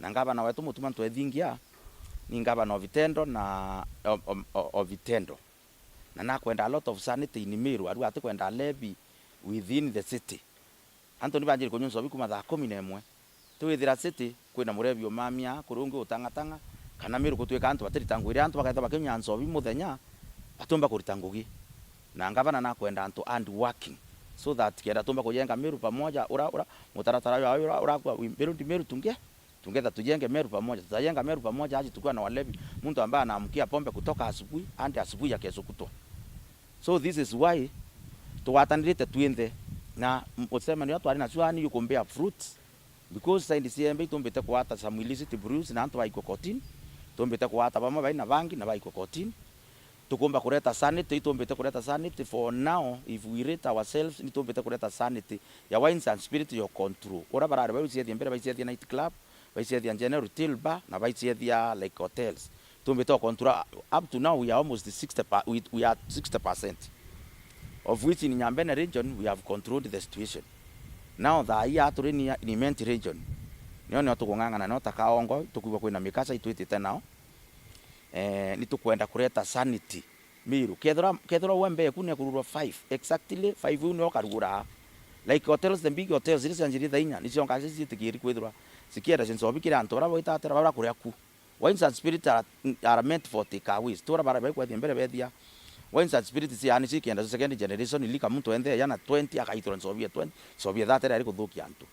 na ngavana wetu Mutumanto Ethingia ni ngavana of vitendo na of vitendo na nakwenda a lot of sanity in Meru aru ate kwenda levy within the city Anthony Banjiri kunyunso bikuma thaa 11 tuwithira city kwina murebi mamia kurungi utangatanga kana Meru gutwika antu batiritangwire antu bakaitha bakenya nsobi muthenya atumba kuritangugi na ngavana nakwenda antu and working so that kienda tumba kujenga Meru pamoja ura mutaratara wa ura kwa Meru tungeza tujenge Meru pamoja tutajenga Meru pamoja aje tukua na walevi mtu ambaye anaamkia pombe kutoka asubuhi hadi asubuhi ya kesho kutwa. So this is why tuwatanirite twinde na usema ni watu alina chuani yuko mbea fruits because side CMB tumbete kuata some illicit brews na antu baiko cotton tumbete kuata bama baina bangi na baiko cotton tukumba kuleta sanity tumbete kuleta sanity for now if we rate ourselves ni tumbete kuleta sanity ya wines and spirit your control ora barare ba usiye mbere ba usiye night club baisia the general retail bar na baisia the like hotels tumbetoa control up to now we are almost 60% we are 60% of which in Nyambene region we have controlled the situation now the year to in Menti region nione watu kungangana na takaongo tukuwa kwina mikasa itwitite nao ni tukwenda kuleta sanity Meru kethora wembe kunia kururwa 5 exactly 5 uno karugura like hotels the big hotels zile njiri thainya ni cionga cici tikiri kwithura sikiera senso bikira antora boitatera bara kuria ku wines and spirit are meant for takeaways tora bara bai kwa mbere bethia wines and spirit si ani sikienda second generation ilika mtu ende yana 20 akaitwa Soviet 20 Soviet that ari kuthukia antu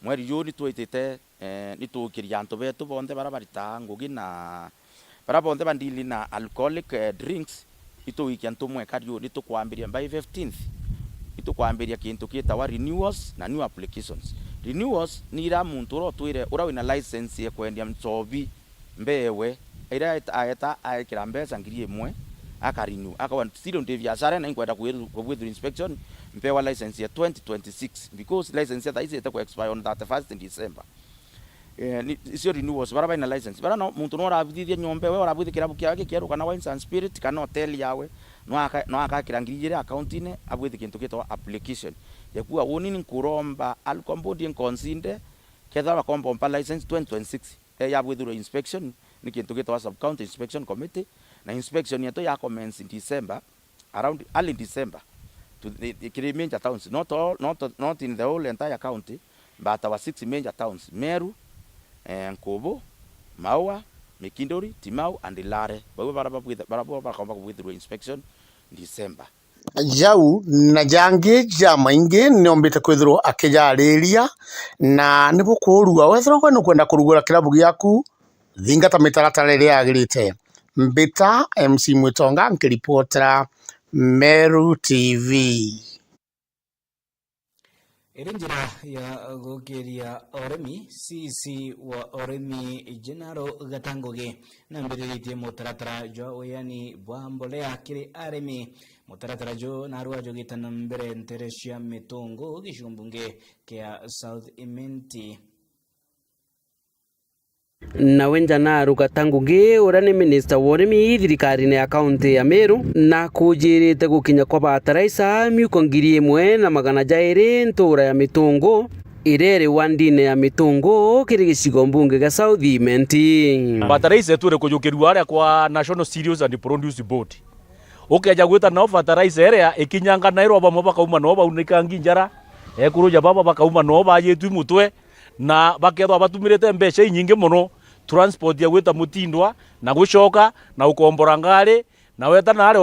mweri yuni tuitite ni tukiria antu betu bonde bara barita ngugi na bara bonde bandili na alcoholic drinks itu wiki antu mwe kario ni tukwambiria by 15th itu kwambiria kintu kietawa renewals na new applications renewals ni ira muntu ro twire ura wina license ya kwendia msobi mbewe ira aeta aikira mbesa ngiri imwe akarenew akawa still on biashara na inkwenda kwethu inspection mpewa license ya 2026 because license ya ita ku expire on 31st December ni sio renewals bara bina license bara no muntu no rabithithia nyombe we rabithia kirabu kiake kieru kana wines and spirit kana hotel yawe no akakira ngiri account-ine abwithi kintu kitwa application yakuwa woni ni kuromba alcohol board consinde ketha kompa license 2026 yabwithiro inspection ni kintu kitwa sub county inspection committee na inspection yeto ya commence in December around early December to the major towns not in the whole entire county but our 6 major towns Meru Nkobo Maua Mikindori Timau and Lare baraba kwithiro inspection December jau na jangi jama ingi niombite kwithirwo akijariria na nibu kurua wethira kwenu kwenda kurugura kirabu giaku thingata mitaratara iria yagirite mbita MC Mwitonga nkiripotera Meru TV. Iri njira ya gukiria oremi CC wa oremi General Gatangoge na mbiriritie mutaratara jo yani bwa mbolea kiri aremi mutaratara jo na ruajo gitana mbere nteresia mitungu gishumbunge kia South Imenti na wenjana Rugatangugi ura ni minister wa urimi thirikari-ini ya kaunti ya Meru na kujirite gukinya kwa bataraisa miuko ngiri 1,200 ntura ya mitungu irere wandine ya mitungu kiri gicigo mbunge ga South Imenti bataraisa ture kujukirwa aria kwa National Cereals and Produce Board ukeja gwita no bataraisa area ikinyanga nairo bamwe bakauma no baunika nginjara ekuruja baba bakauma no bayetu mutwe na bakethwa batumirite mbeca nyingi muno transport ya gwita mutindwa na gucoka na ukombora ngari na weta nare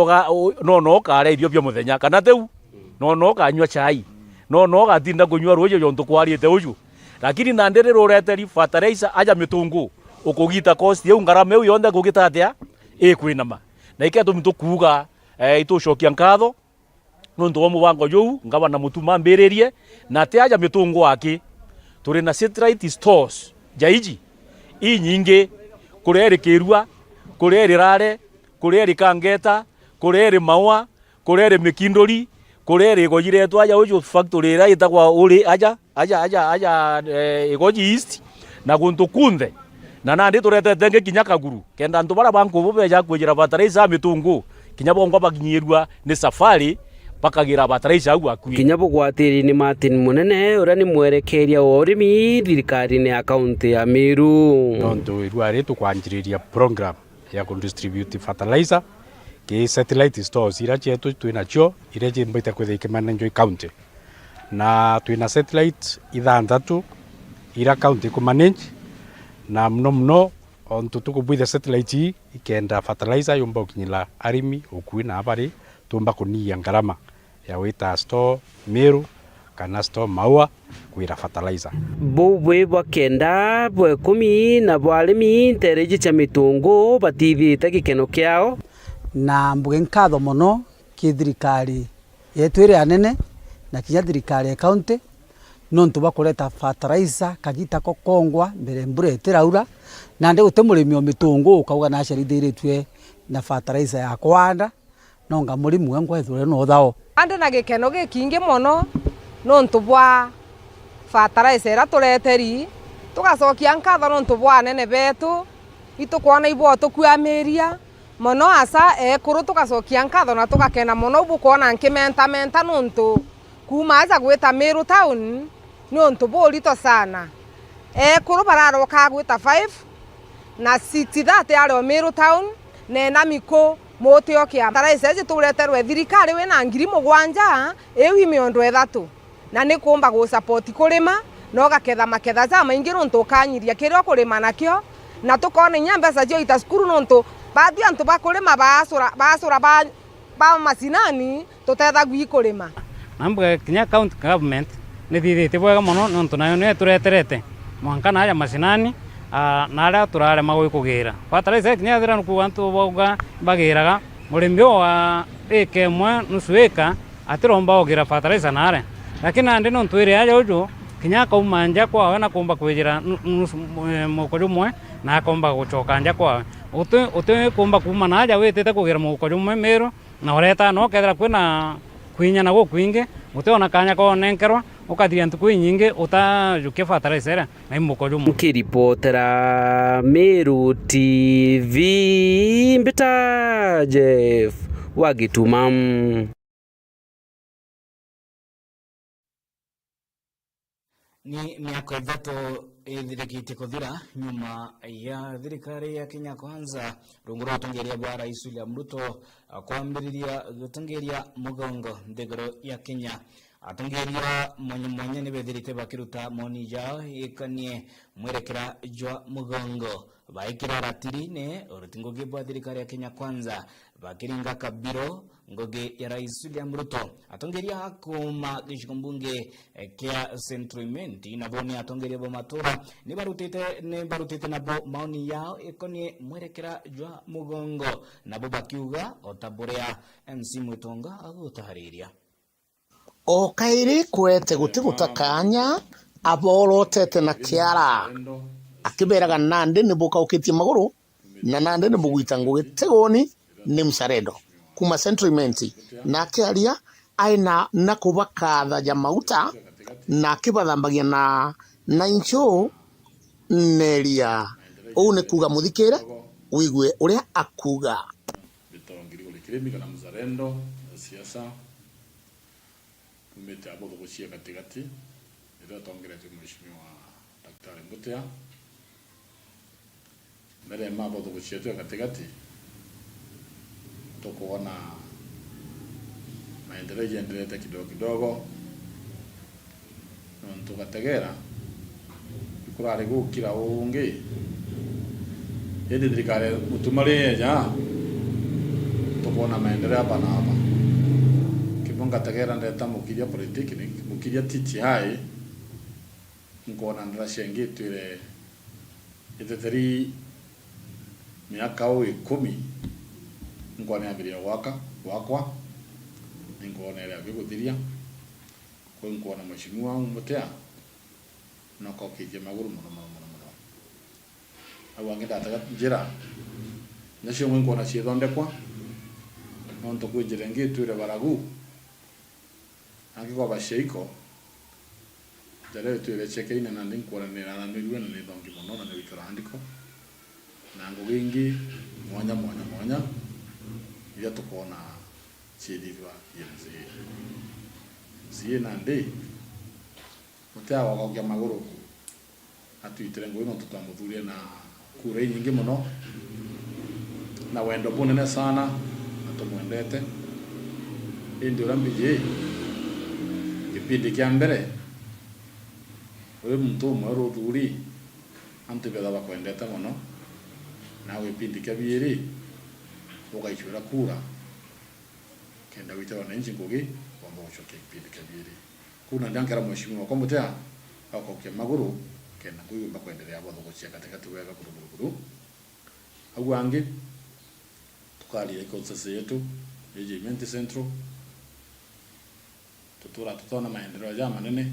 no kare irio bya muthenya kana teu no kanywa chai no gatinda kunywa rojo yonto kwariete uju lakini na ndere roreteri fertilizer aja mitungu ukugita cost yeu ngarame yeu yonde kugita atia kwinama na iketu mtu kuga itucokia nkatho nontu wa mubango jou ngabana mutuma mbiririe na te aja mitungu wake turi na satellite stores jaiji nyingi kureri kirua kureri rare kureri kangeta kureri maua kureri mikindori kureri gojire twaja uju factory ra itagwa uri aja igoji east na guntu kunthe na nandi turetete nge kinya kaguru kenda antu bara banku bubeja kwijira fertilizer mitungu kinya bongo baginyirwa ni safari bakagira fertilizer au akui kinya bugwatiri ni Martin Munene ura ni mwerekeria wa urimi thirikari ni akaunti ya Meru nontu irua ritu kwanjiriria program ya kudistribute fertilizer ki satellite stores ira chetu twinacho ira chimbaita kwithike manenjo county na twina satellite ithanthatu ira county ku manage na mno ontu tukubwitha satellite ikenda fertilizer yumba ukinyila arimi ukui na abari tumba kunia ngarama ya wita store Meru kana store Maua kwira fertilizer bwe bakenda bwe 10 na bwarimi ntereji cha mitungu batithite gikeno kiao na mbuge nkatho muno ki thirikari yetu iri anene na kinya thirikari ya county nontu bakureta fertilizer kagita ko kongwa mbere mbura itiraura na ndi gute murimi o mitungu ukauga na aciarithiritwe na fertilizer ya kwanda nonga murimu wengwa ithure no thao ande na gikeno gikingi muno nontu bwa fertilizer ira tureteri tugacokia nkatho nontu bwa nene betu itukwona ibo tukwamiria muno asa ekuru tugacokia nkatho na tugakena muno bukwona nkimenta nontu kuma aja gwita Meru town nontu burito sana ekuru bararoka gwita 5 na 6 that ari Meru town nena miko motio kia fertilizer tureterwe thirikari wina 7,000 ewi miondo 3 na ni kumba go support kurima no gaketha maketha za maingi nontu kanyiria kirio kurima nakio na tukone nyambesa cio ita skuru nontu baadhi antu bakurima basura ba masinani tutetha gwi kurima nambuga kinya county government ni thithite bwega muno nontu nayo ni tureterete mwanka na ya masinani na aria turare magwikugira fertilizer kinya thira nuku antu bauga bagiraga murimi wa eke mwe nusu eka atiromba ogira fertilizer nare lakini andi nontu iri aja uju kinya kauma nja kwawe na kumba kwijira muko jumwe na komba gucoka nja kwawe utu kumba kuma na aja witete kugira muko jumwe Meru na ureta no kethira kwina kwinya na gukwingi utiona kanya ko nenkerwa ukathia ntuku nyingi utajukia fertilizer na muko jumwe kiripotera Meru TV Mbita Jeff Wagitumam ni miaka ithatu ithirikite kuthira nyuma ya thirikari ya Kenya Kwanza rungu rwa utongoria bwa Rais William Ruto kwambiriria gutongoria mugongo nthiguru ya Kenya atongoria mwanya ni bethirite bakiruta moni yao ikanie mwerekera jwa mugongo baikira ratiri-ini urutingugi bwa thirikari ya Kenya Kwanza bakiringa kabiro ngoge ya Rais William Ruto atongeria kuma gicigo mbunge kia Central Imenti na boni atongeria bo matura ni barutite nabo maoni yao ikonie mwerekera jwa mugongo nabo bakiuga otaborea MC Mutonga agutahariria o kairi kwete gutiguta kanya aborotete na kiara akiberaga nande ni buka ukitie maguru na nande ni bugwita ngugitegoni ni msaredo kuma Central Imenti na kiaria aina na kubakatha ya mauta na kibathambagia na incho neria une kuga muthikire wigwe uria akuga bitongiri ulikirimi kana mzalendo siasa tumete abo kushia katikati ndio tongera tu mheshimiwa Daktari Mbutia mbele mambo kushia tu katikati tukoona maendeleo yaendelea kidogo tukategera kurare gukira ungi yedi thirikari mutumari ja tukoona maendeleo hapa na hapa kibonga tegera ndeta mukiria politiki mukiria TTI mkona ndashengi twire iteteri miaka 10 nkone abiria wakwa nkone ile agiguthiria kwa nkona mheshimiwa wangu Mutea no kokije maguru muno au angenda ataga njira nacio nkona ciethondekwa no ntukwijire ngitwire baragu angiko basheiko dare twire chekeina na nkona na nirwe na nithongi muno na nibikira handiko na ngugingi mwanya ya tukona chidivwa yenzi ziena ndi Mutea wakagia maguru atuitire ngwino tutamuthuria na kura nyingi muno na wendo bunene sana natumwendete indi urambije kipindi kia mbere uri mtu mweru thuri antu betha bakwendete muno na kipindi kia biiri ugaicura kura kenda wita wananchi ngugi kwamba uchoke kipindi kia biiri kuna ndankara mheshimiwa kwa Mutea akaokia maguru kenda kuyumba kuendelea bado kuchia katikati wega kuruguru au wangi tukali iko sasa yetu Regiment Central tutona maendeleo ya manene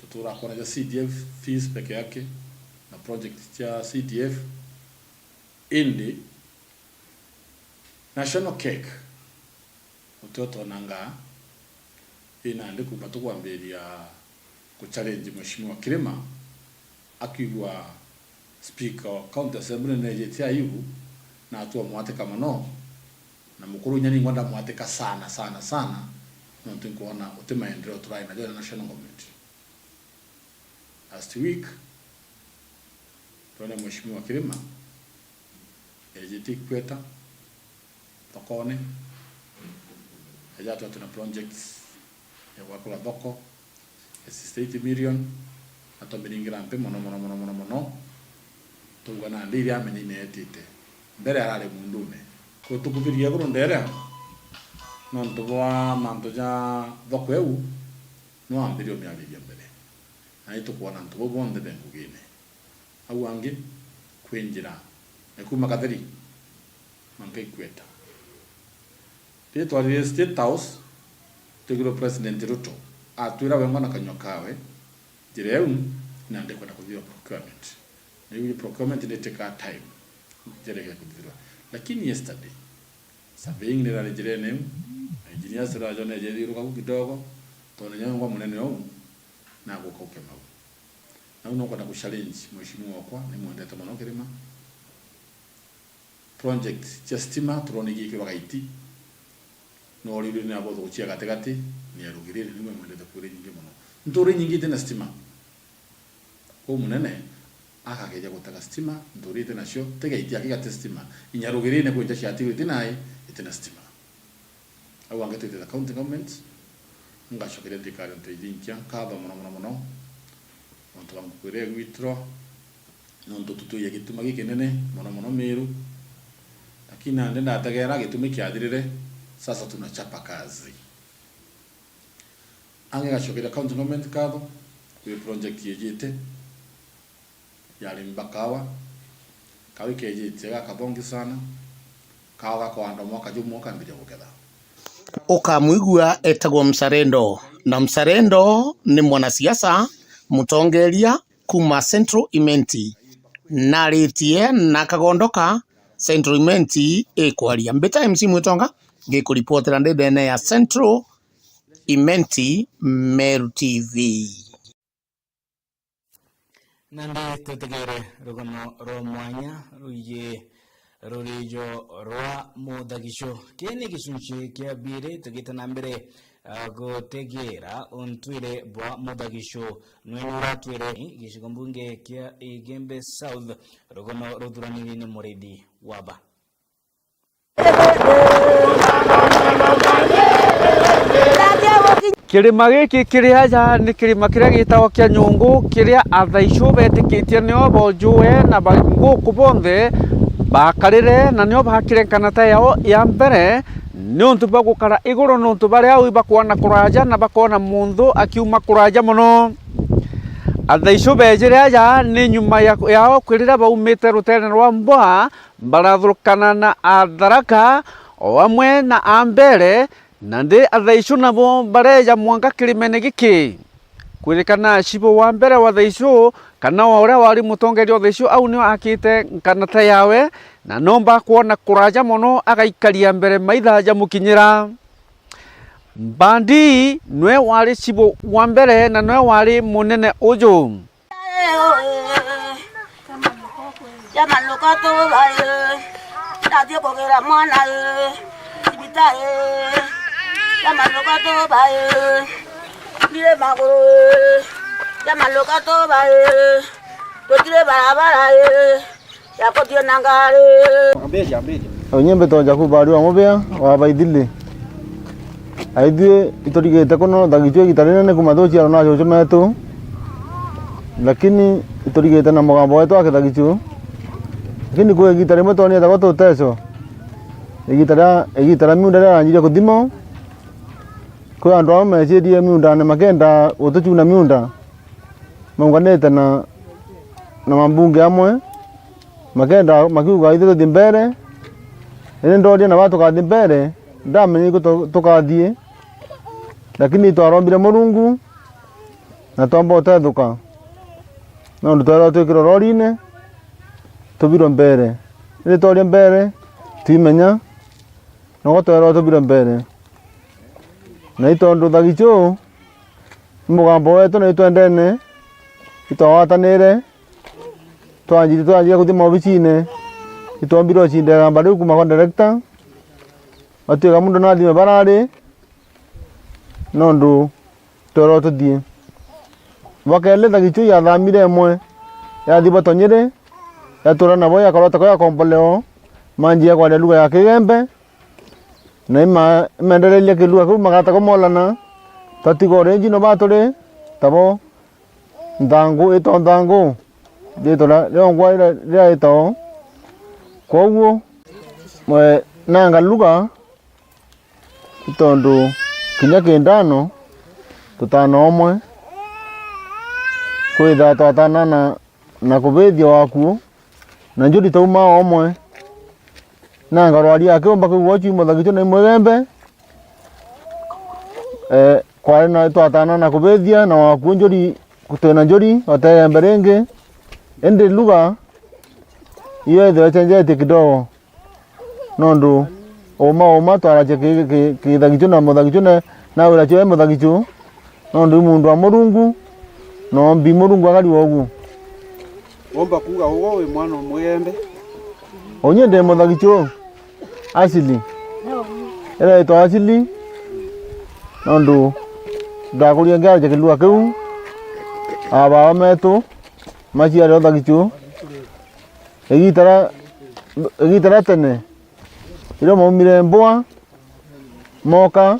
tutura kwa CDF fees peke yake na project ya CDF indi national cake utoto nanga ina ndi kupata kuambelia kuchallenge mheshimiwa Kirima akiwa speaker wa county assembly na jetia yubu na atua mwateka mano na mukuru nyani ngwanda mwateka sana no tinkuona utema endeleo turai na jana national government last week tuone mheshimiwa Kirima ejeti kweta tokone ejato tuna projects ya wakula doko 60 million atobiringira mpe mono tugana ndiri amenye netite mbere arare mundume ko tukubiria guru ndere no ntubwa manto ja doko eu no ambirio mi aliria mbere ai tukuona ntubo bonde bengugine au angi kwinjira ekuma katheri manke kweta Tito State House teguro President Ruto atwira wengo na kanyokawe jireu na ndeko na kuthira procurement na hiyo procurement ile take time jireke kuthira lakini yesterday surveying ni rale jirene engineers rajo na jeri ruka kidogo tona nyango munene wao na gukoke mau na uno kwa kuchallenge mheshimiwa kwa ni mwendete muno Kirima project justima turonigi ki wakaiti no riri ni abo guchia gategati ni arugirire ni mwendete kure nyingi muno ndore nyingi tena stima ko munene akageja gutaka stima ndore tena sho tega itia kigate stima inyarugirire ne kwenja shati tinai itena stima au angete the county government ngashokere dikare ntejinkia kaba muno onto bangukure withdraw nondo tutu ya gituma gikenene muno meru lakini ande ndatagera gitumi kiathirire sasa tunachapa kazi ange gashokera county government kabo ku project yejite yali mbakawa kawi kejite gakabongi sana kawa kwa ndo mwaka jumu mbija guketha ukamwigua etagwo Mzalendo na Mzalendo ni mwanasiasa mutongeria kuma Central Imenti naritie na kagondoka Central Imenti ekwaria mbeta MC Mwitonga gikuripotera ndene ya Central Imenti Meru TV nande tetegere rugono romwanya ruye rurijo rwa mudagisho kene gisunche kia bire tegitana mbere gutegera ontwire bwa mudagisho nwenura twire gishigombunge kia Igembe South rugono ruduraniri ni muridi waba kirima giki kiria ja ni kirima kiria gitagwo kia nyungu kiria athaicu betikitie nio bonjue na banguku bonthe bakarire na nio bakirenkana ta yao ya mbere nuntu bagukara iguru nuntu baria au bakuona kuraja na bakona mundu akiuma kuraja muno athaicu bejire aja ni nyuma yao kwirira baumite rutene rwa mbwa barathurukana na Atharaka o amwe na ambere na ndi athaicu nabo bareja mwanka kirimene giki kwirikana cibo wa mbere wa thaicu kana wa uria wari mutongeria wa thaicu au nio akite nkanata yawe na nomba kuona kuraja mono agaikaria mbere maithaja mukinyira Bandi nwe wari cibo wa mbere na nwe wari munene uju Onyembe toja kubari wa mobea wa baidili aidie itorigete kono dagichwe gitarina ne kumadochi arona jojo metu lakini itorigete na mogambo wetu akidagichu lakini kwa gitare moto ni atagoto teso igitara miunda anjire kudimo kwa ndo amechedie miunda ne makenda utochuna miunda munganete na mambunge amwe makenda makiuga ithito dimbere ene ndoria na watu kathi mbere ndamenye ko tukathie lakini twarombire Murungu na twamba utethuka no ndutwera twikiro rorine tubiro mbere ile twaria mbere twimenya no twera tubiro mbere na itondu thagicho mugambo wetu na itwendene itwawatanire twanjire kuthima obicine itombiro chindera mbari kuma kwa director atiga mundu na thime barari nondu toro tuthie wakele thagicho ya thamire emwe ya thiba tonyire ya tura nabo ya korota kwa komboleo manjia kwa lugha ya Kigembe na imenderelia kilugha ku magata ko molana tatigo renji no batore tabo ndangu ito ndangu ditora leongwa ira ito koguo mwe nanga lugha itondu kinya kindano tutano omwe kwitha twatana na kubithia wakuo na njuri tauma omwe nanga rwari akiomba kugochi muthagicho na Mwegembe kwari na twatana na kubithia na wakuo njuri kutena njuri Otegembe ringi ende lugha iyo ithwe chenjete kidogo nondu oma twarache kithagicho na muthagicho na ura chwe muthagicho nondu mundu wa Murungu no mbi Murungu agari wogu omba kuga ugo we mwana Mwegembe onyende muthagicho asili era ito asili nondu ndakuria ngaje kilua kiu aba metu machi ro thagicho egitara tene iro maumire mbwa moka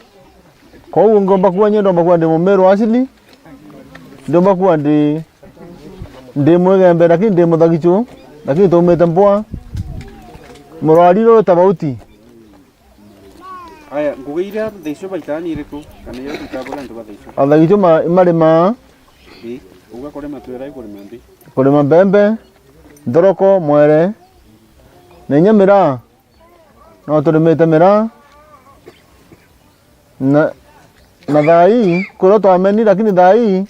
kou ngomba kuwa nyendo mbakuwa ndi mumero asili ndomba kuwa ndi Mwegembe lakini ndi muthagicho lakini tumete mbwa murwariro tabauti aya ngugeira thaicho baitani iriku kana yo tutabula ndo thaicho athagicho marima uga kore matwera igure membi kore mambembe ndoroko mwere nenyamira no turimete mira na thai kuro twameni lakini thai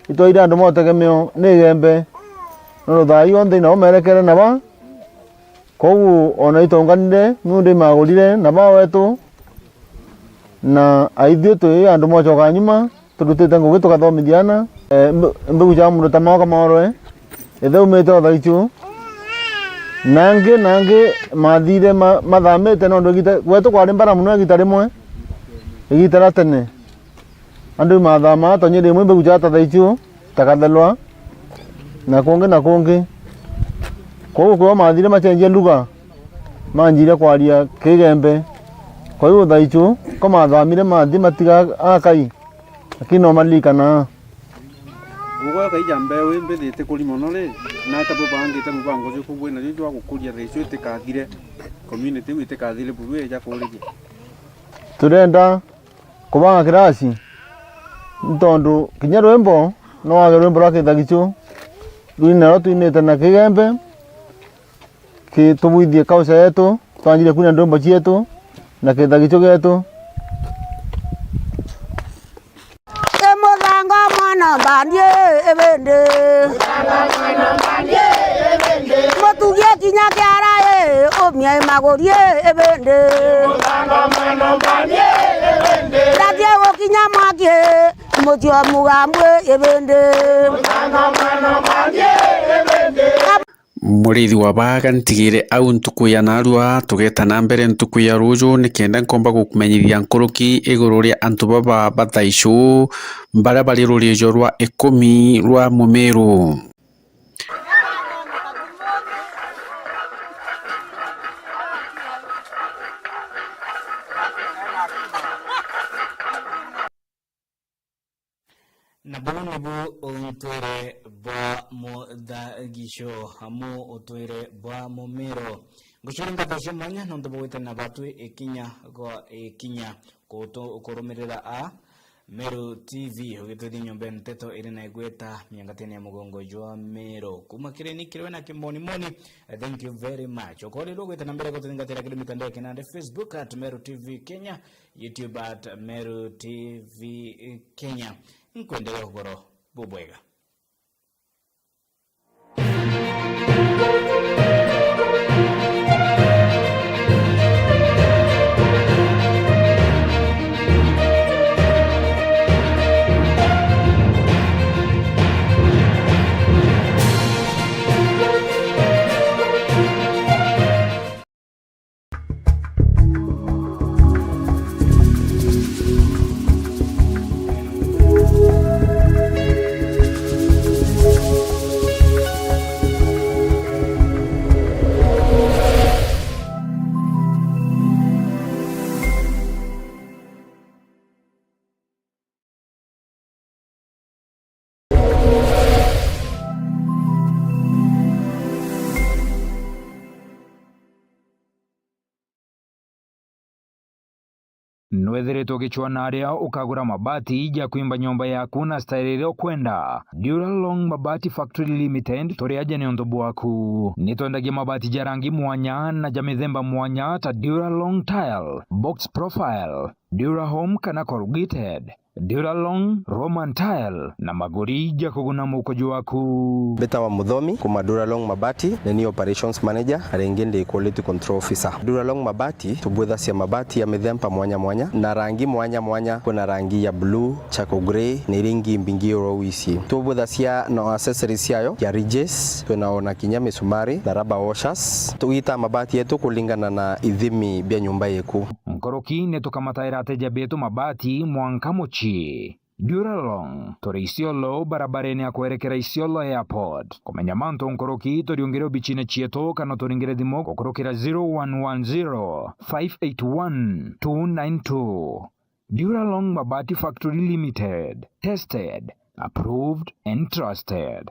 itwaira andu motegemeo ni Gembe no thai onthe no merekere naba kogu ona itonganire miundi magurire naba wetu na aithio tu andu mochoka nyuma turutite ngugi tukathomithiana mbugu cha mundu tamaka morwe ithumite thaichu nange mathire mathamite no ndugite gwetu kwari mbara muno gita rimwe igitara tene andu mathama tonyire imwe mbugu cha thaichu takathelwa na kungi kwa mathire machenjia lugha manjire kwaria Kigembe kwa hiyo thaichu ko mathamire mathi matiga akai lakini omalikana ugo kaija mbewe mbethite kuri mono ri na tabu bangite mubango cyo kubwena cyo gukuria thaichu itikathire community itikathire buru eja kurigi turenda kubanga kirasi ntondu kinya rwembo no wage rwembo rwa kithagichu rwina ro twinite na Kigembe ki tubwithie kausa yetu twanjire kuna ndombo cietu na ketha gicho getu Muthanga mwana mbandie ebende mutugie kinya kiara omia magorie ebende ratie gokinya mwakie mutio mugambwe ebende murithi wa baga ntigire au ntuku ya narua tugeta na mbere ntuku ya ruju nikenda nkomba gukumenyithia nkuruki iguru ria antu baba bathaishu baria bari rurijo rwa 10 rwa Mumiru. Nabunubu ontwere bwa muthagisho hamu otwere bwa Mumiru gucuringa tashe mwanya nondo bwite na batu ikinya go ikinya kurumirira a Meru TV ugituthi nyombe nteto iri na igweta miangatene ya mugongo jwa Meru kuma kireni kirwe na kimboni moni. Thank you very much. Okori logo ita nambere kutingatira kile mitandao ya kinande Facebook at Meru TV Kenya, YouTube at Meru TV Kenya. Nkuendelea kugoro bubwega. Nwethiritwo gichwana aria ukagura mabati ya kuimba nyomba yaku na style ile ukwenda. Duralong Mabati Factory Limited toriaje ni ondobu waku. Nitondagia mabati ja rangi mwanya na ja mithemba mwanya ta Duralong Tile, Box Profile, Durahome kana corrugated, Duralong Roman Tile na magori ja kuguna mukojo waku. Beta wa Muthomi kuma Duralong Mabati ni operations manager arengende quality control officer. Duralong Mabati tubwetha cia mabati ya mithemba mwanya mwanya na rangi mwanya mwanya. Kuna rangi ya blue, charcoal grey ni ringi mbingi orowici. Tubwetha cia no accessories yayo ya ridges, tunaona kinya misumari na rubber washers. Tuita mabati yetu kulingana na ithimi bya nyumba yeku. Nkoroki netukamataira ateja betu mabati mwanka mochi. Duralong tore Isiolo barabareni ya kuerekera Isiolo Airport. Kumenya manto nkoroki toriongere bichine chieto kana toringere dimo kukurokera 0110 581 292. Duralong Mabati Factory Limited. Tested, approved and trusted.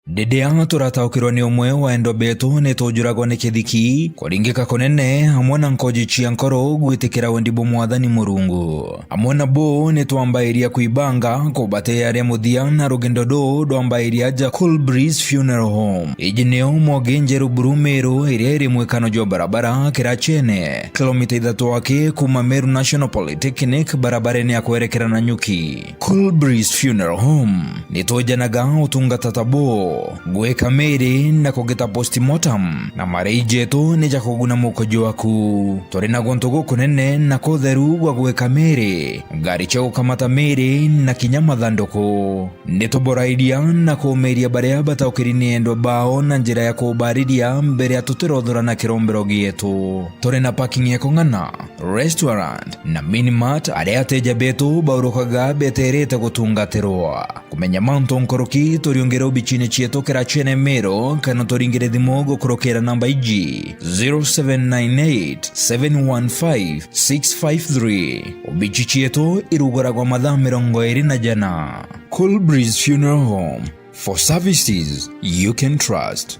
Dedea turataukirwa ni umwe wa endo betu nitujuragwo ni kithiki kuringika kunene hamwe na nkoji cia nkoro gwitikira wendibo mwathani Murungu. Hamwe na bo nitwambairia kuibanga kubate aria muthia na rugendo ndwambairia ja Cool Breeze Funeral Home. Iji nio Mogenjeru Mumiru iria iri mwikano jo barabara Kirachene kilomita 3 wake kuma Meru National Polytechnic barabareni ya kuerekera na Nyuki. Cool Breeze Funeral Home nitujanaga utungata tabo gweka meri na kugeta postmortem na mareijeto nija kuguna mukojo waku. Tori na gontogo kunene na kotheru gwa gweka meri gari cha ukamata meri na kinyama thandoko nitoboraidia na kumeria baria bataukirini endo bao na njira ya kubaridia mbere ya tutirothora na kirombero gietu. Tori na parking ya kongana, restaurant na minimart aria ateja betu baurukaga beterete gutungatirwa. Kumenya manto nkoroki toriongera ubichine chieto Kirachene Meru kana toringere thimo gukurokera namba iji 0798 715 653. Ubichi chieto irugoragwa mathaa 24. Cool Breeze Funeral Home, for services you can trust.